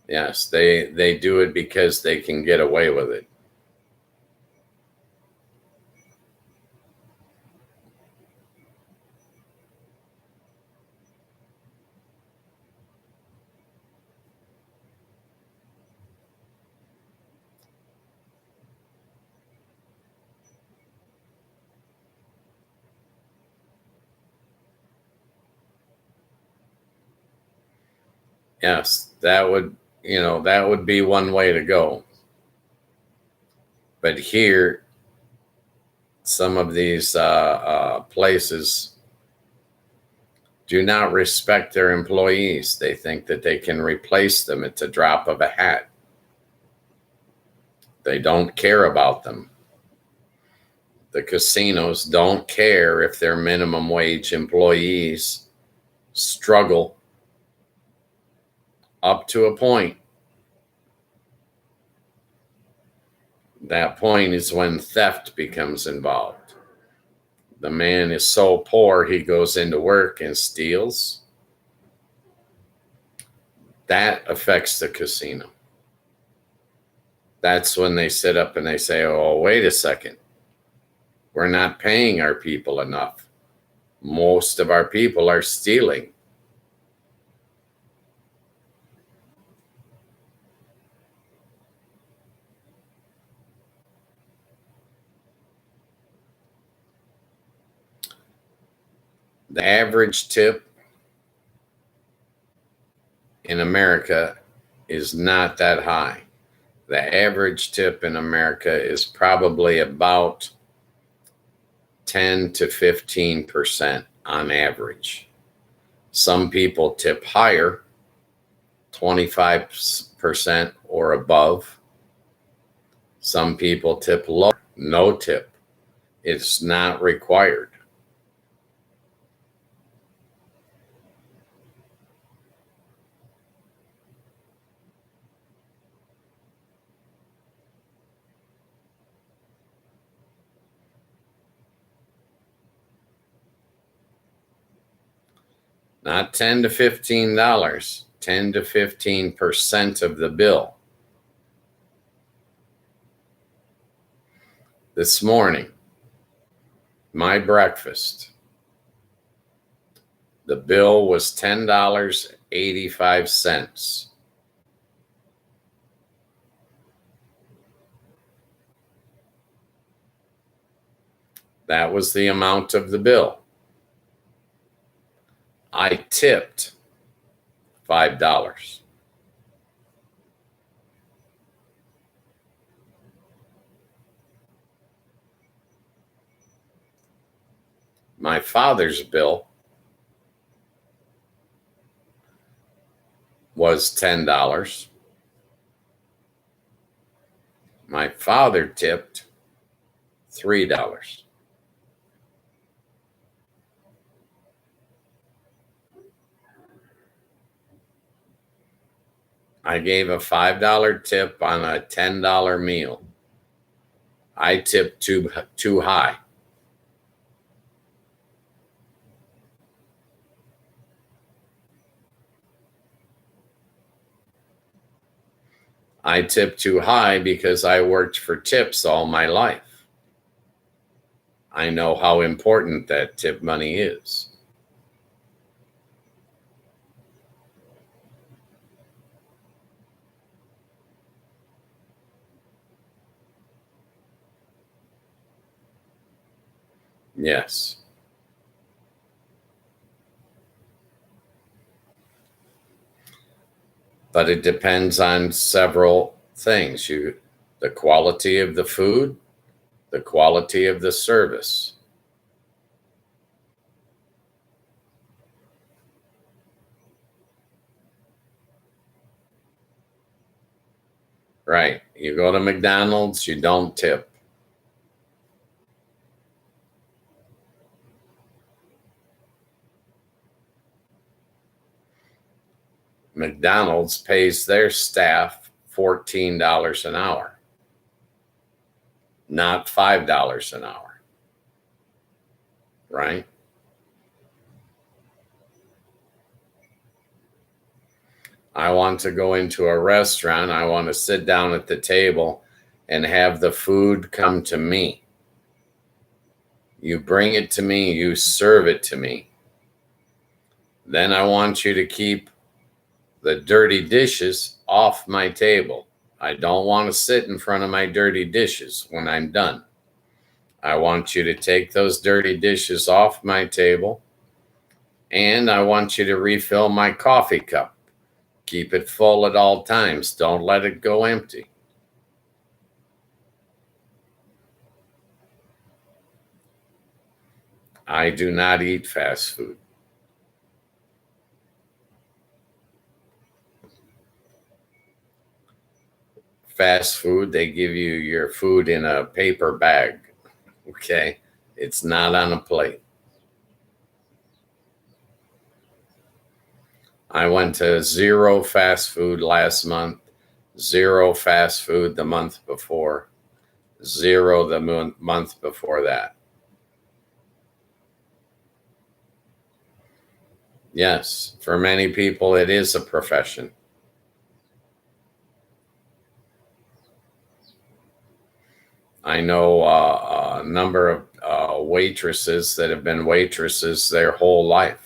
Yes, they do it because they can get away with it. Yes, that would be one way to go. But here, some of these places do not respect their employees. They think that they can replace them at the drop of a hat. They don't care about them. The casinos don't care if their minimum wage employees struggle up to a point. That point is when theft becomes involved. The man is so poor, he goes into work and steals. That affects the casino. That's when they sit up and they say, oh, wait a second. We're not paying our people enough. Most of our people are stealing. The average tip in America is not that high. The average tip in America is probably about 10 to 15% on average. Some people tip higher, 25% or above. Some people tip lower, no tip. It's not required. Not $10 to $15, 10 to 15% of the bill. This morning, my breakfast, the bill was $10.85. That was the amount of the bill. I tipped $5. My father's bill was $10. My father tipped $3. I gave a $5 tip on a $10 meal. I tipped too high. I tipped too high because I worked for tips all my life. I know how important that tip money is. Yes. But it depends on several things. The quality of the food, the quality of the service. Right. You go to McDonald's, you don't tip. McDonald's pays their staff $14 an hour, not $5 an hour. Right? I want to go into a restaurant. I want to sit down at the table and have the food come to me. You bring it to me, you serve it to me. Then I want you to keep the dirty dishes off my table. I don't want to sit in front of my dirty dishes when I'm done. I want you to take those dirty dishes off my table, and I want you to refill my coffee cup. Keep it full at all times. Don't let it go empty. I do not eat fast food. Fast food, they give you your food in a paper bag. Okay. It's not on a plate. I went to zero fast food last month, zero fast food the month before, zero the month before that. Yes, for many people, it is a profession. I know a number of waitresses that have been waitresses their whole life.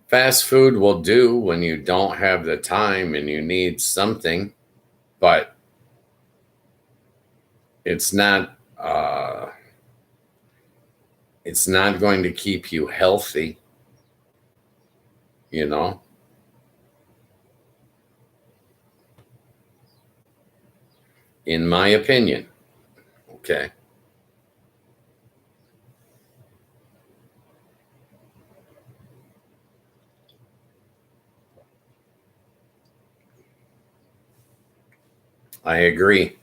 Fast food will do when you don't have the time and you need something, but it's not it's not going to keep you healthy, you know. In my opinion. Okay. I agree.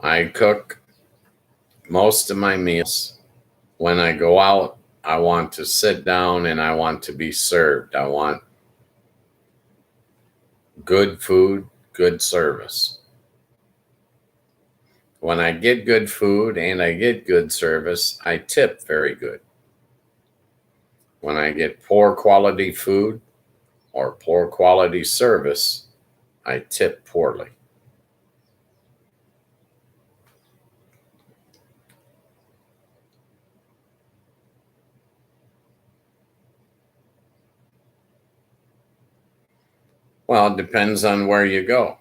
I cook most of my meals. When I go out, I want to sit down and I want to be served. I want good food, good service. When I get good food and I get good service, I tip very good. When I get poor quality food or poor quality service, I tip poorly. Well, it depends on where you go.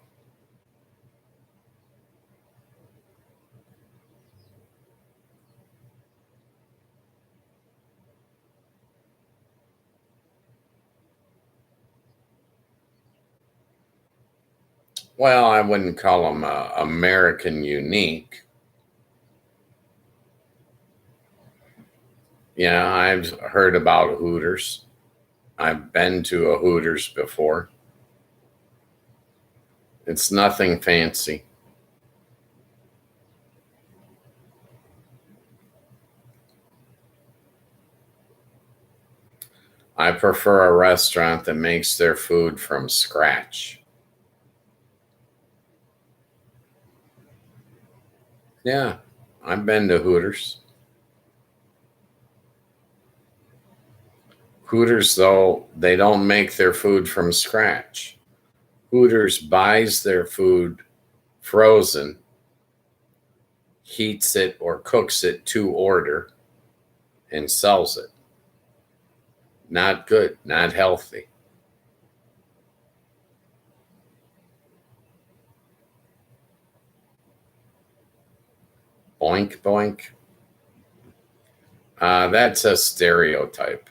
Well, I wouldn't call them American unique. Yeah, I've heard about Hooters. I've been to a Hooters before. It's nothing fancy. I prefer a restaurant that makes their food from scratch. Yeah, I've been to Hooters. Hooters, though, they don't make their food from scratch. Hooters buys their food frozen, heats it or cooks it to order, and sells it. Not good, not healthy. Boink, boink. That's a stereotype.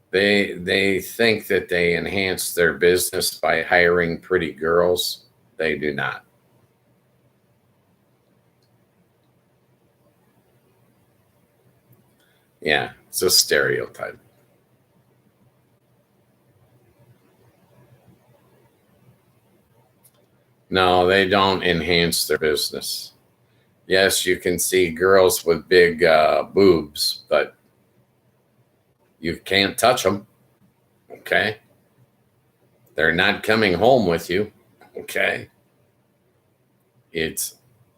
They think that they enhance their business by hiring pretty girls. They do not. Yeah, it's a stereotype. No, they don't enhance their business. Yes, you can see girls with big boobs, but you can't touch them. Okay. They're not coming home with you. Okay. It's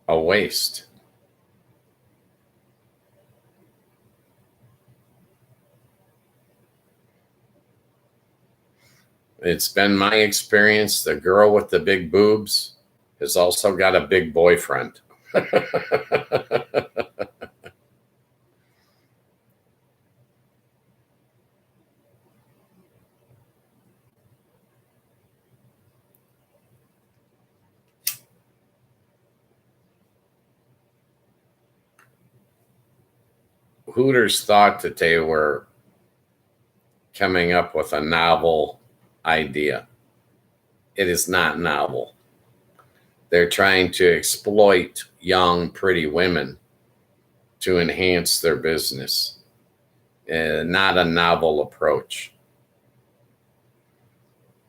a waste. It's been my experience. The girl with the big boobs has also got a big boyfriend. Hooters thought that they were coming up with a novel idea. It is not novel. They're trying to exploit young, pretty women to enhance their business. Not a novel approach.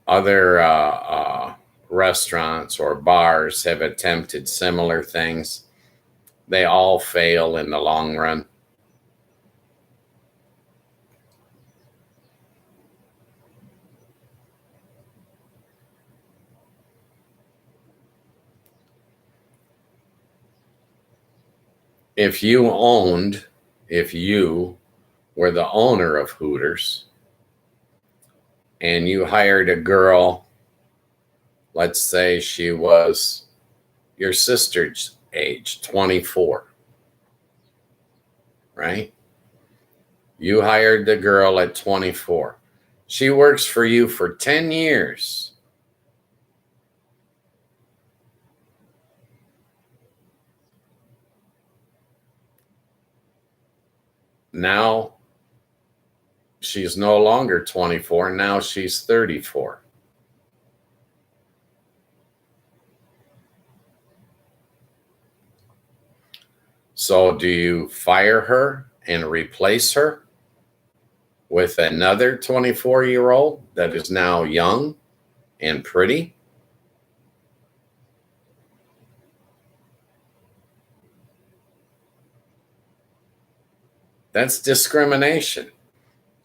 Other restaurants or bars have attempted similar things. They all fail in the long run. If you were the owner of Hooters and you hired a girl, let's say she was your sister's age, 24, right? You hired the girl at 24. She works for you for 10 years. Now she's no longer 24. Now she's 34. So do you fire her and replace her with another 24-year-old that is now young and pretty? That's discrimination.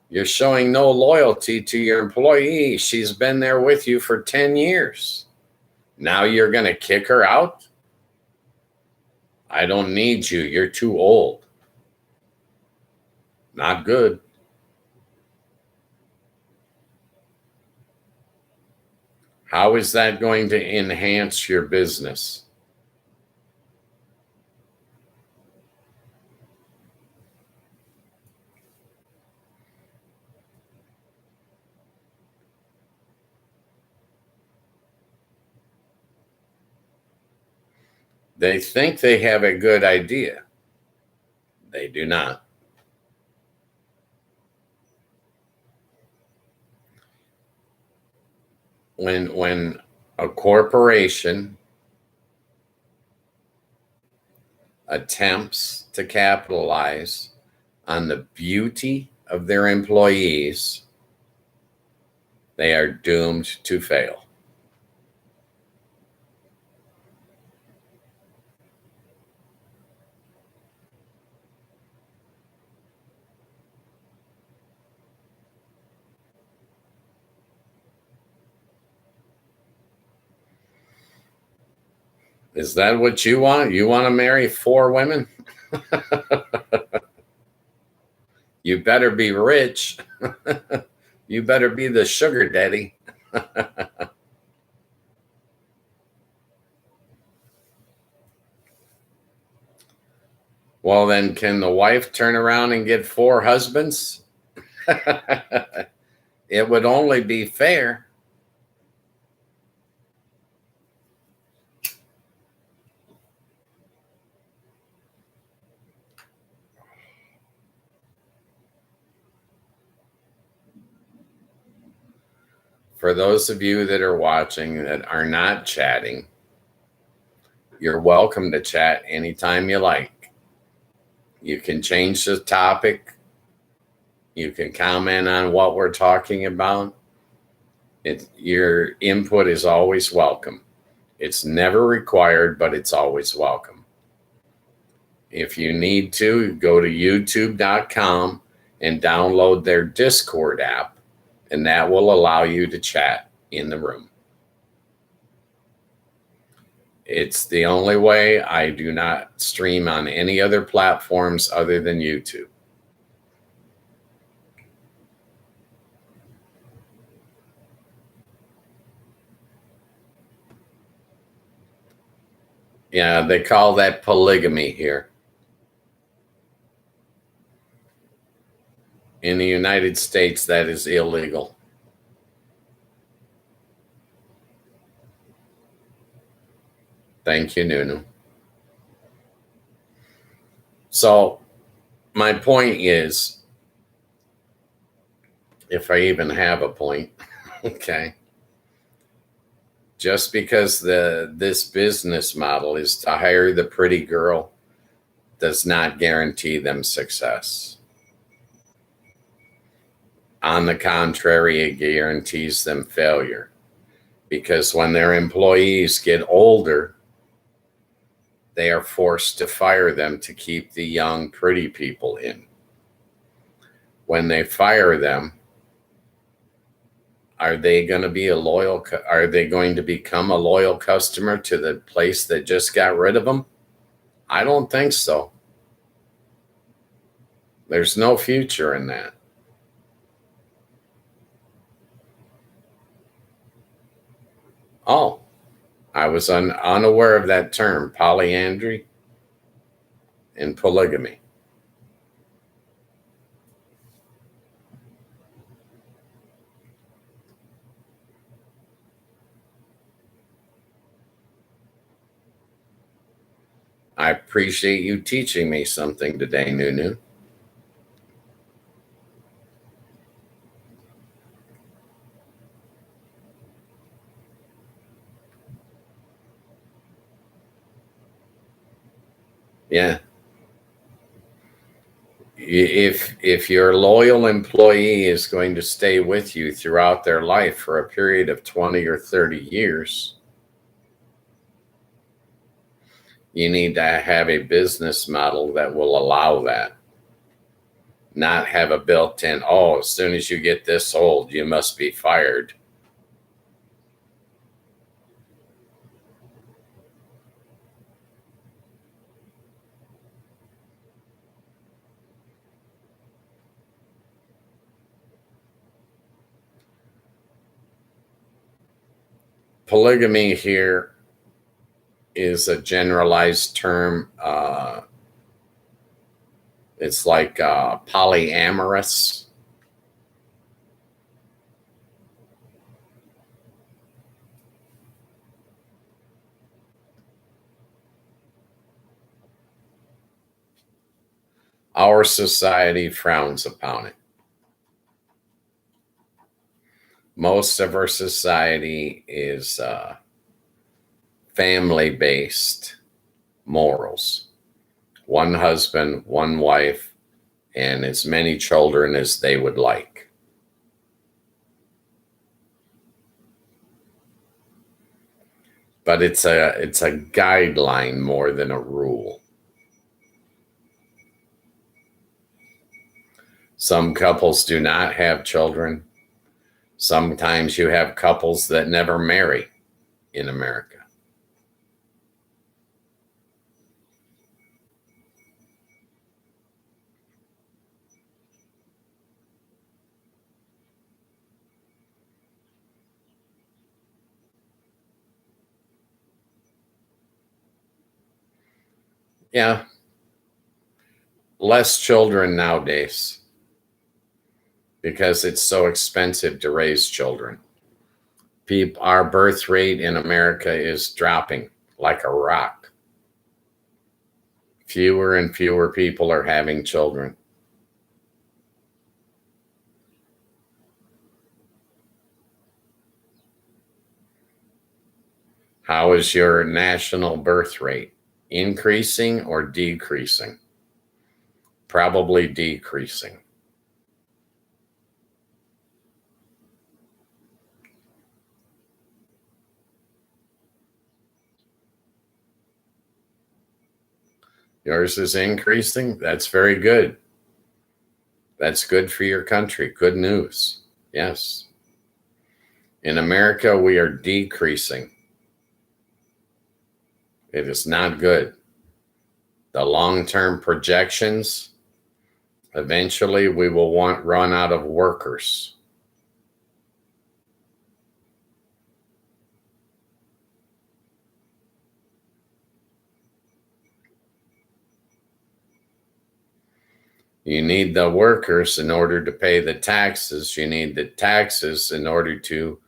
You're showing no loyalty to your employee. She's been there with you for 10 years. Now you're going to kick her out? I don't need you. You're too old. Not good. How is that going to enhance your business? They think they have a good idea. They do not. When a corporation attempts to capitalize on the beauty of their employees, they are doomed to fail. Is that what you want? You want to marry 4 women? You better be rich. You better be the sugar daddy. Well, then, can the wife turn around and get 4 husbands? It would only be fair. For those of you that are watching that are not chatting, you're welcome to chat anytime you like. You can change the topic. You can comment on what we're talking about. Your input is always welcome. It's never required, but it's always welcome. If you need to, go to youtube.com and download their Discord app, and that will allow you to chat in the room. It's the only way. I do not stream on any other platforms other than YouTube. Yeah, they call that polygamy here. In the United States, that is illegal. Thank you, Nunu. So my point is, if I even have a point, okay, just because this business model is to hire the pretty girl does not guarantee them success. On the contrary, it guarantees them failure, because when their employees get older, they are forced to fire them to keep the young, pretty people in. When they fire them, are they going to be are they going to become a loyal customer to the place that just got rid of them? I don't think so. There's no future in that. Oh, I was unaware of that term, polyandry and polygamy. I appreciate you teaching me something today, Nunu. Yeah. If your loyal employee is going to stay with you throughout their life for a period of 20 or 30 years, you need to have a business model that will allow that. Not have a built-in, oh, as soon as you get this old, you must be fired. Polygamy here is a generalized term. It's like polyamorous. Our society frowns upon it. Most of our society is family-based morals. One husband, one wife, and as many children as they would like. But it's a guideline more than a rule. Some couples do not have children. Sometimes you have couples that never marry in America. Yeah. Less children nowadays because it's so expensive to raise children. Our birth rate in America is dropping like a rock. Fewer and fewer people are having children. How is your national birth rate? Increasing or decreasing? Probably decreasing. Yours is increasing? That's very good. That's good for your country. Good news. Yes. In America, we are decreasing. It is not good. The long-term projections, eventually we will run out of workers. You need the workers in order to pay the taxes. You need the taxes in order to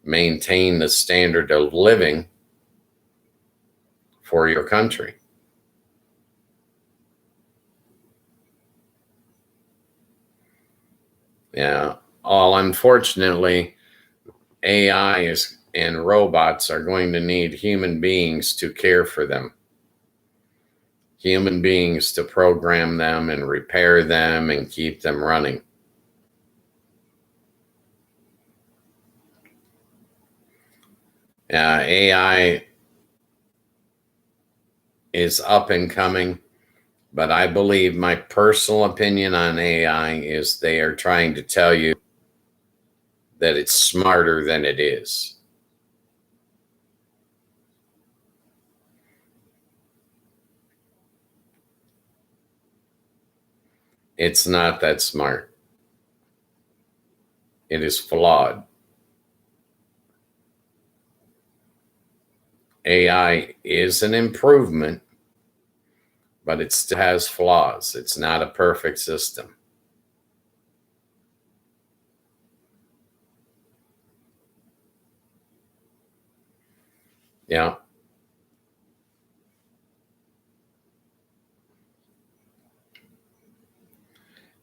maintain the standard of living for your country. Yeah. All unfortunately, AI is and robots are going to need human beings to care for them. Human beings to program them and repair them and keep them running. AI is up and coming, but I believe my personal opinion on AI is they are trying to tell you that it's smarter than it is. It's not that smart. It is flawed. AI is an improvement, but it still has flaws. It's not a perfect system. Yeah.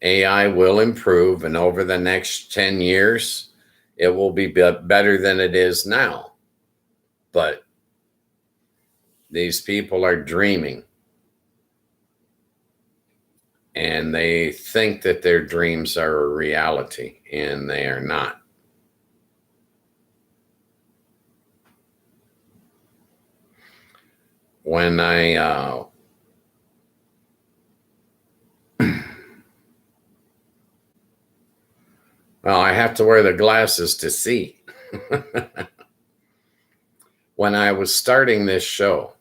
AI will improve, and over the next 10 years, it will be better than it is now. But these people are dreaming, and they think that their dreams are a reality, and they are not. When well, I have to wear the glasses to see. When I was starting this show,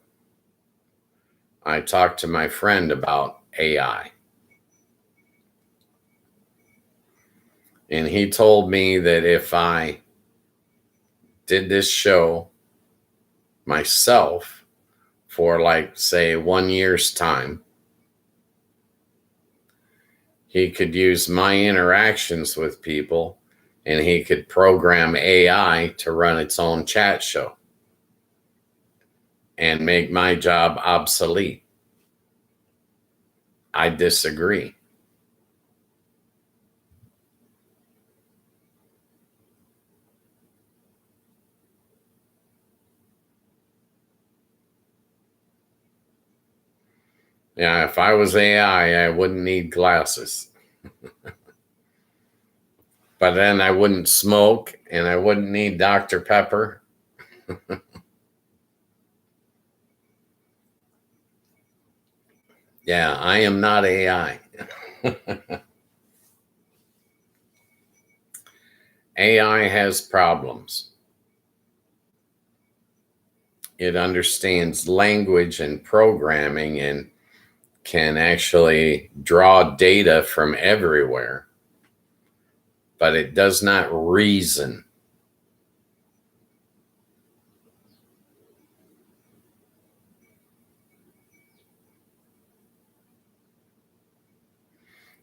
I talked to my friend about AI. And he told me that if I did this show myself for, like, say, 1 year's time, he could use my interactions with people and he could program AI to run its own chat show and make my job obsolete. I disagree. Yeah, if I was AI, I wouldn't need glasses. But then I wouldn't smoke and I wouldn't need Dr. Pepper. Yeah, I am not AI. AI has problems. It understands language and programming and can actually draw data from everywhere, but it does not reason.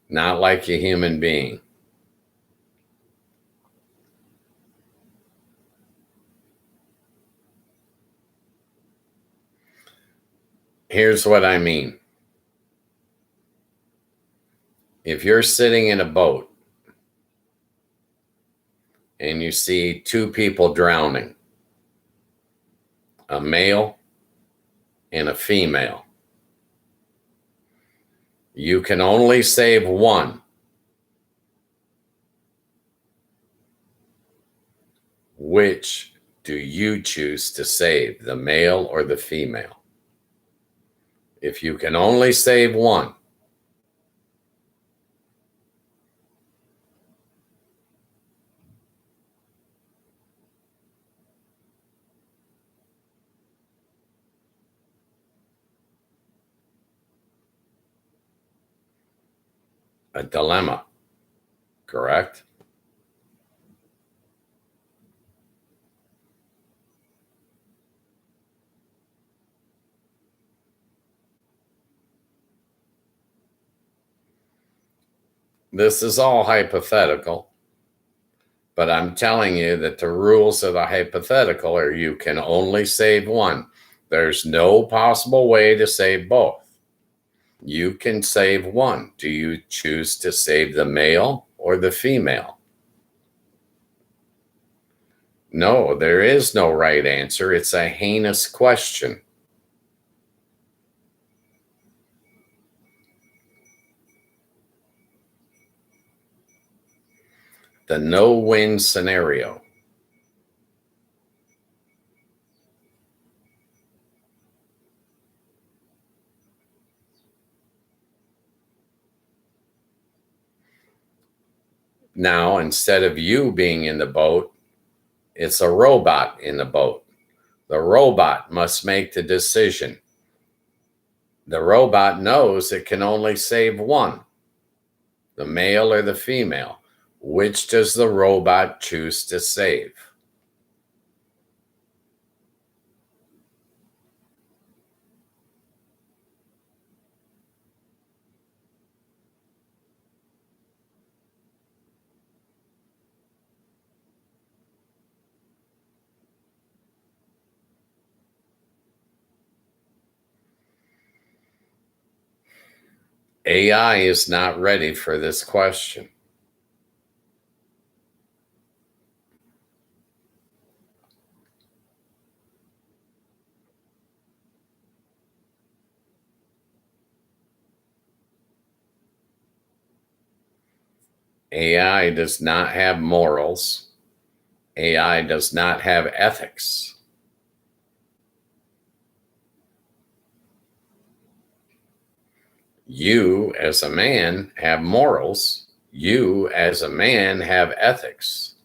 Not like a human being. Here's what I mean. If you're sitting in a boat and you see two people drowning, a male and a female, you can only save one. Which do you choose to save, the male or the female? If you can only save one, a dilemma, correct? This is all hypothetical, but I'm telling you that the rules of the hypothetical are you can only save one. There's no possible way to save both. You can save one. Do you choose to save the male or the female? No, there is no right answer. It's a heinous question. The no-win scenario. Now, instead of you being in the boat, it's a robot in the boat. The robot must make the decision. The robot knows it can only save one, the male or the female. Which does the robot choose to save? AI is not ready for this question. AI does not have morals. AI does not have ethics. You, as a man, have morals. You, as a man, have ethics.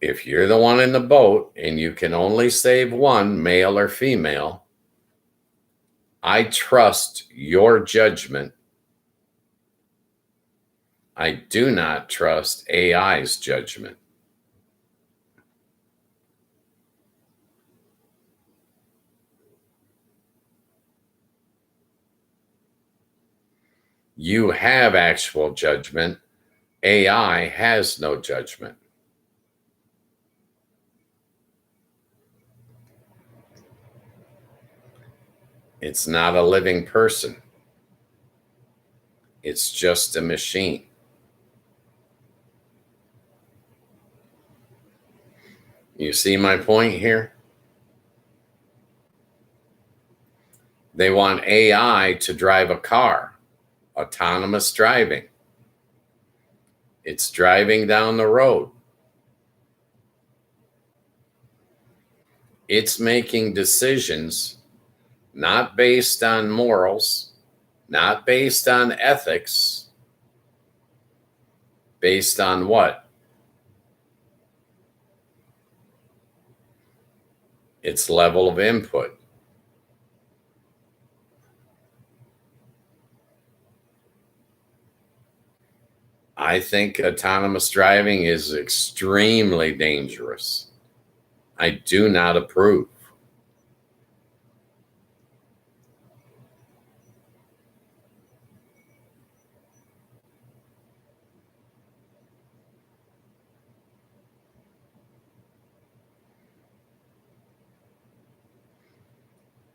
If you're the one in the boat and you can only save one, male or female, I trust your judgment. I do not trust AI's judgment. You have actual judgment. AI has no judgment. It's not a living person. It's just a machine. You see my point here? They want AI to drive a car, autonomous driving. It's driving down the road. It's making decisions not based on morals, not based on ethics, based on what? Its level of input. I think autonomous driving is extremely dangerous. I do not approve.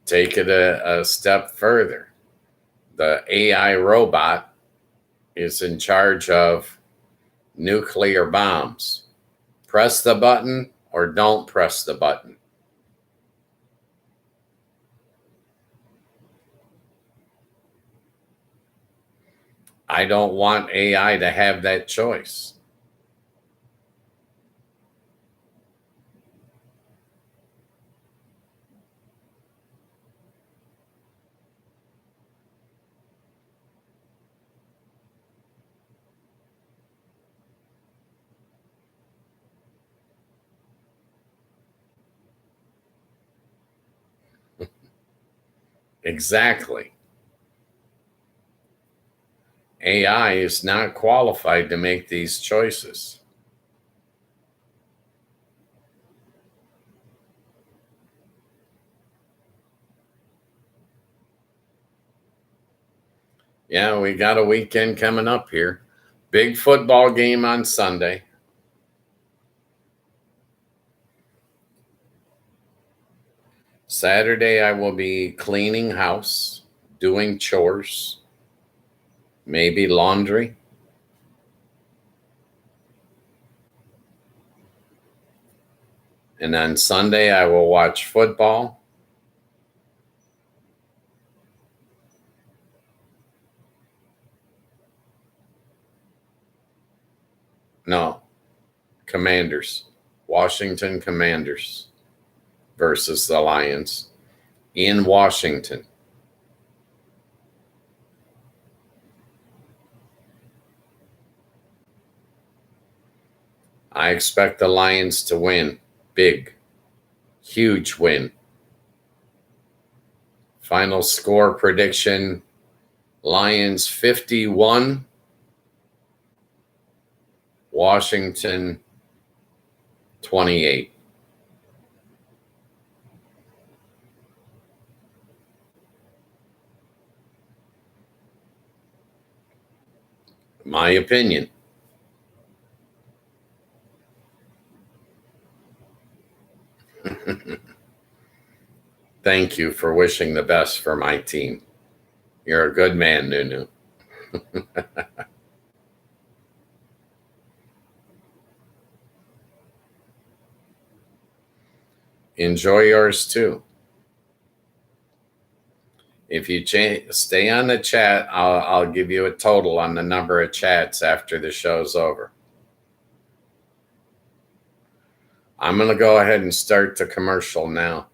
Take it a step further. The AI robot is in charge of nuclear bombs. Press the button or don't press the button. I don't want AI to have that choice. Exactly. AI is not qualified to make these choices. Yeah, we got a weekend coming up here. Big football game on Sunday. Saturday, I will be cleaning house, doing chores, maybe laundry. And on Sunday, I will watch football. No, Commanders. Washington Commanders versus the Lions in Washington. I expect the Lions to win. Big, huge win. Final score prediction, Lions 51, Washington 28. My opinion. Thank you for wishing the best for my team. You're a good man, Nunu. Enjoy yours too. If you stay on the chat, I'll give you a total on the number of chats after the show's over. I'm going to go ahead and start the commercial now,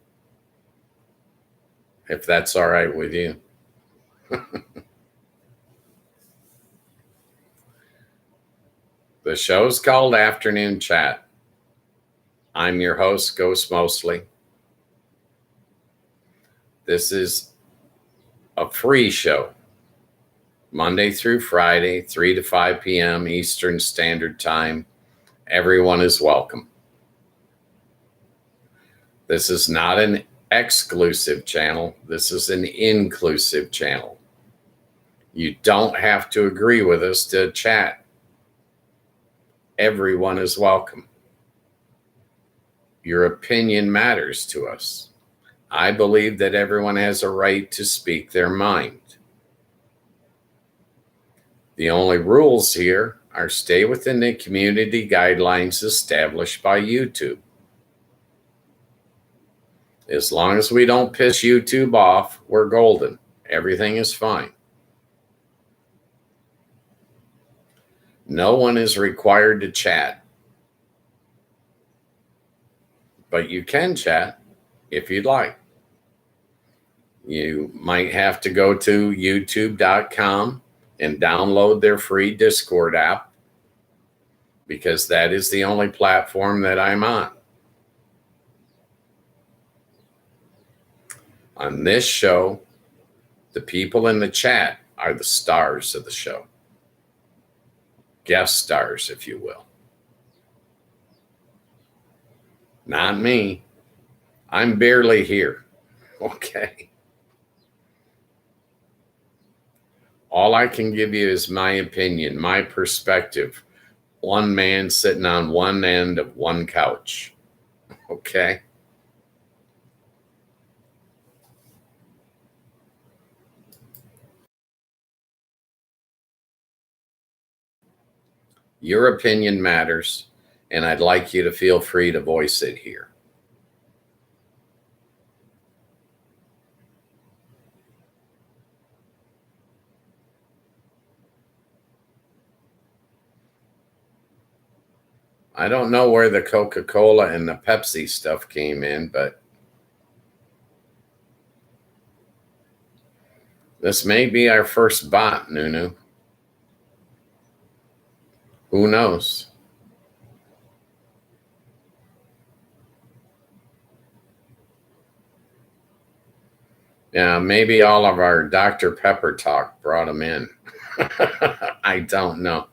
if that's all right with you. The show's called Afternoon Chat. I'm your host, Ghost Mostly. This is a free show, Monday through Friday, 3 to 5 p.m. Eastern Standard Time. Everyone is welcome. This is not an exclusive channel. This is an inclusive channel. You don't have to agree with us to chat. Everyone is welcome. Your opinion matters to us. I believe that everyone has a right to speak their mind. The only rules here are stay within the community guidelines established by YouTube. As long as we don't piss YouTube off, we're golden. Everything is fine. No one is required to chat, but you can chat if you'd like. You might have to go to youtube.com and download their free Discord app, because that is the only platform that I'm on. On this show, the people in the chat are the stars of the show. Guest stars, if you will. Not me. I'm barely here. Okay. All I can give you is my opinion, my perspective. One man sitting on one end of one couch. Okay. Your opinion matters, and I'd like you to feel free to voice it here. I don't know where the Coca-Cola and the Pepsi stuff came in, but this may be our first bot, Nunu. Who knows? Yeah, maybe all of our Dr. Pepper talk brought them in. I don't know.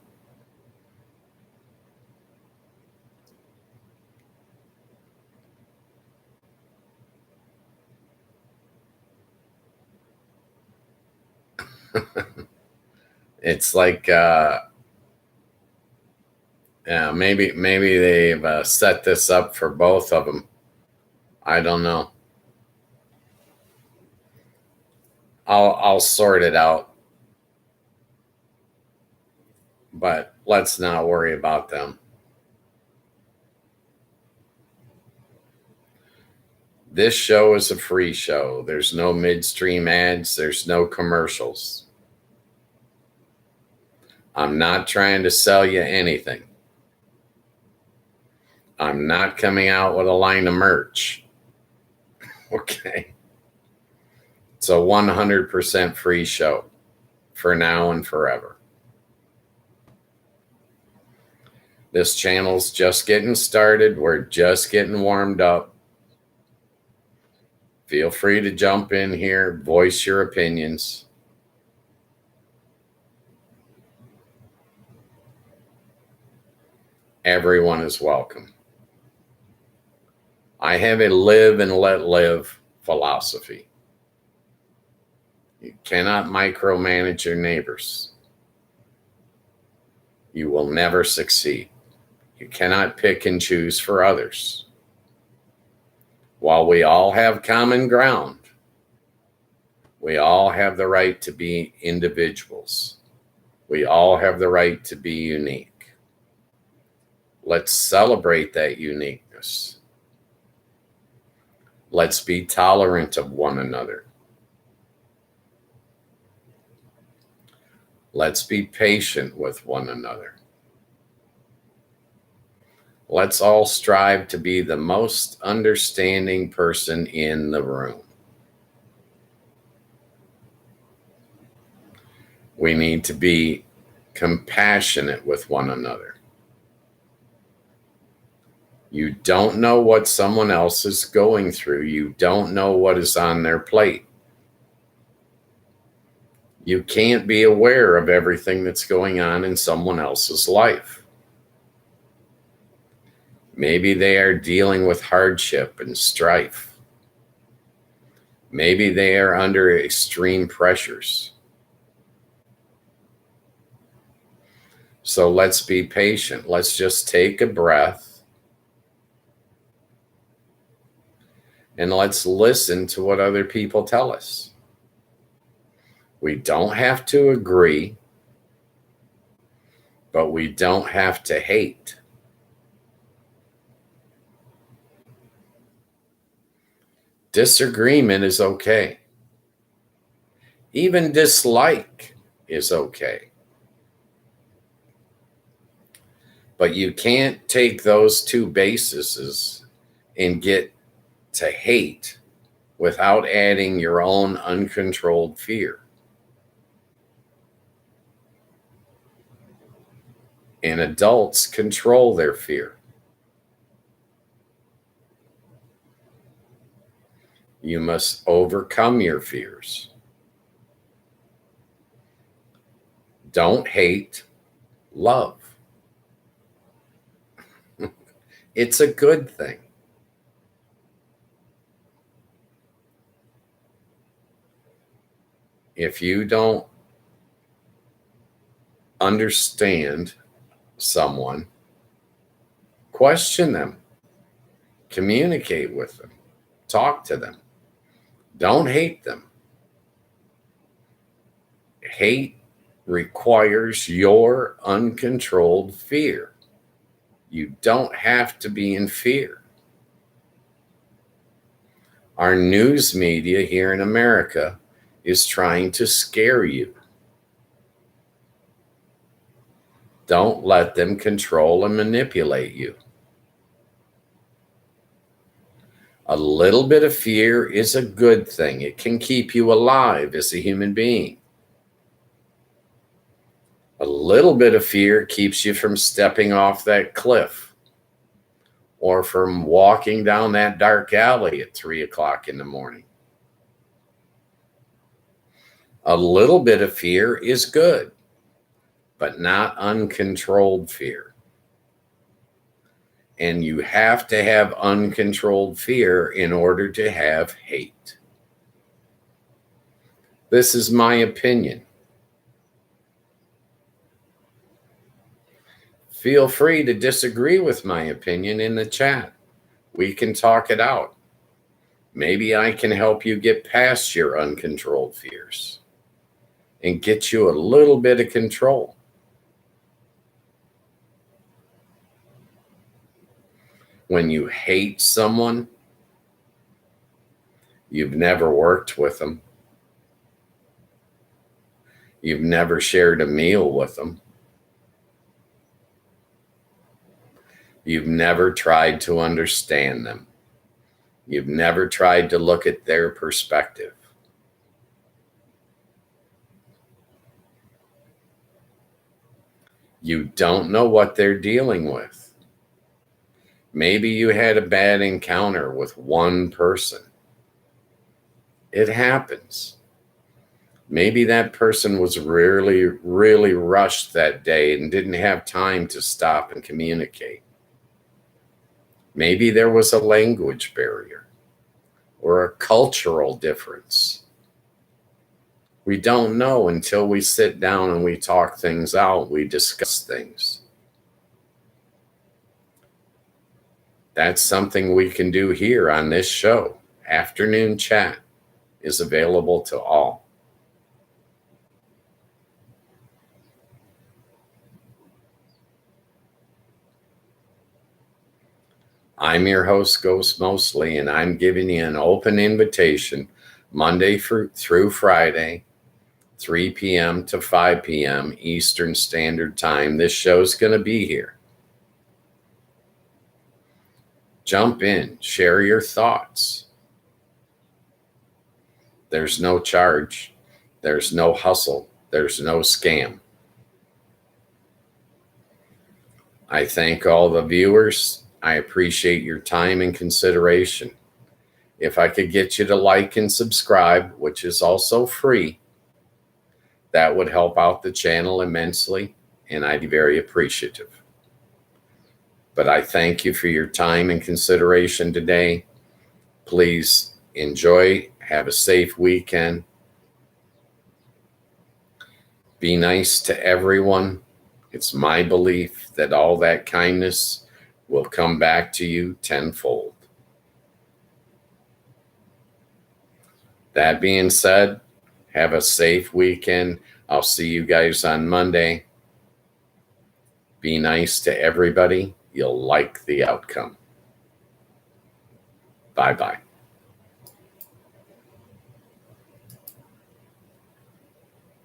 It's like, yeah, maybe they've set this up for both of them. I don't know. I'll sort it out, but let's not worry about them. This show is a free show. There's no midstream ads. There's no commercials. I'm not trying to sell you anything. I'm not coming out with a line of merch. Okay. It's a 100% free show for now and forever. This channel's just getting started. We're just getting warmed up. Feel free to jump in here, voice your opinions. Everyone is welcome. I have a live and let live philosophy. You cannot micromanage your neighbors. You will never succeed. You cannot pick and choose for others. While we all have common ground, we all have the right to be individuals. We all have the right to be unique. Let's celebrate that uniqueness. Let's be tolerant of one another. Let's be patient with one another. Let's all strive to be the most understanding person in the room. We need to be compassionate with one another. You don't know what someone else is going through. You don't know what is on their plate. You can't be aware of everything that's going on in someone else's life. Maybe they are dealing with hardship and strife. Maybe they are under extreme pressures. So let's be patient. Let's just take a breath and let's listen to what other people tell us. We don't have to agree, but we don't have to hate. Disagreement is okay. Even dislike is okay. But you can't take those two bases and get to hate without adding your own uncontrolled fear. And adults control their fear. You must overcome your fears. Don't hate, love. It's a good thing. If you don't understand someone, question them, communicate with them, talk to them. Don't hate them. Hate requires your uncontrolled fear. You don't have to be in fear. Our news media here in America is trying to scare you. Don't let them control and manipulate you. A little bit of fear is a good thing. It can keep you alive as a human being. A little bit of fear keeps you from stepping off that cliff or from walking down that dark alley at 3 o'clock in the morning. A little bit of fear is good, but not uncontrolled fear. And you have to have uncontrolled fear in order to have hate. This is my opinion. Feel free to disagree with my opinion in the chat. We can talk it out. Maybe I can help you get past your uncontrolled fears and get you a little bit of control. When you hate someone, you've never worked with them, you've never shared a meal with them, you've never tried to understand them, you've never tried to look at their perspective. You don't know what they're dealing with. Maybe you had a bad encounter with one person. It happens. Maybe that person was really, really rushed that day and didn't have time to stop and communicate. Maybe there was a language barrier or a cultural difference. We don't know until we sit down and we talk things out, we discuss things. That's something we can do here on this show. Afternoon Chat is available to all. I'm your host, Ghost Mostly, and I'm giving you an open invitation Monday through Friday, 3 p.m. to 5 p.m. Eastern Standard Time. This show's going to be here. Jump in, share your thoughts. There's no charge, there's no hustle, there's no scam. I thank all the viewers. I appreciate your time and consideration. If I could get you to like and subscribe, which is also free, that would help out the channel immensely, and I'd be very appreciative. But I thank you for your time and consideration today. Please enjoy, have a safe weekend. Be nice to everyone. It's my belief that all that kindness will come back to you tenfold. That being said, have a safe weekend. I'll see you guys on Monday. Be nice to everybody. You'll like the outcome. Bye-bye.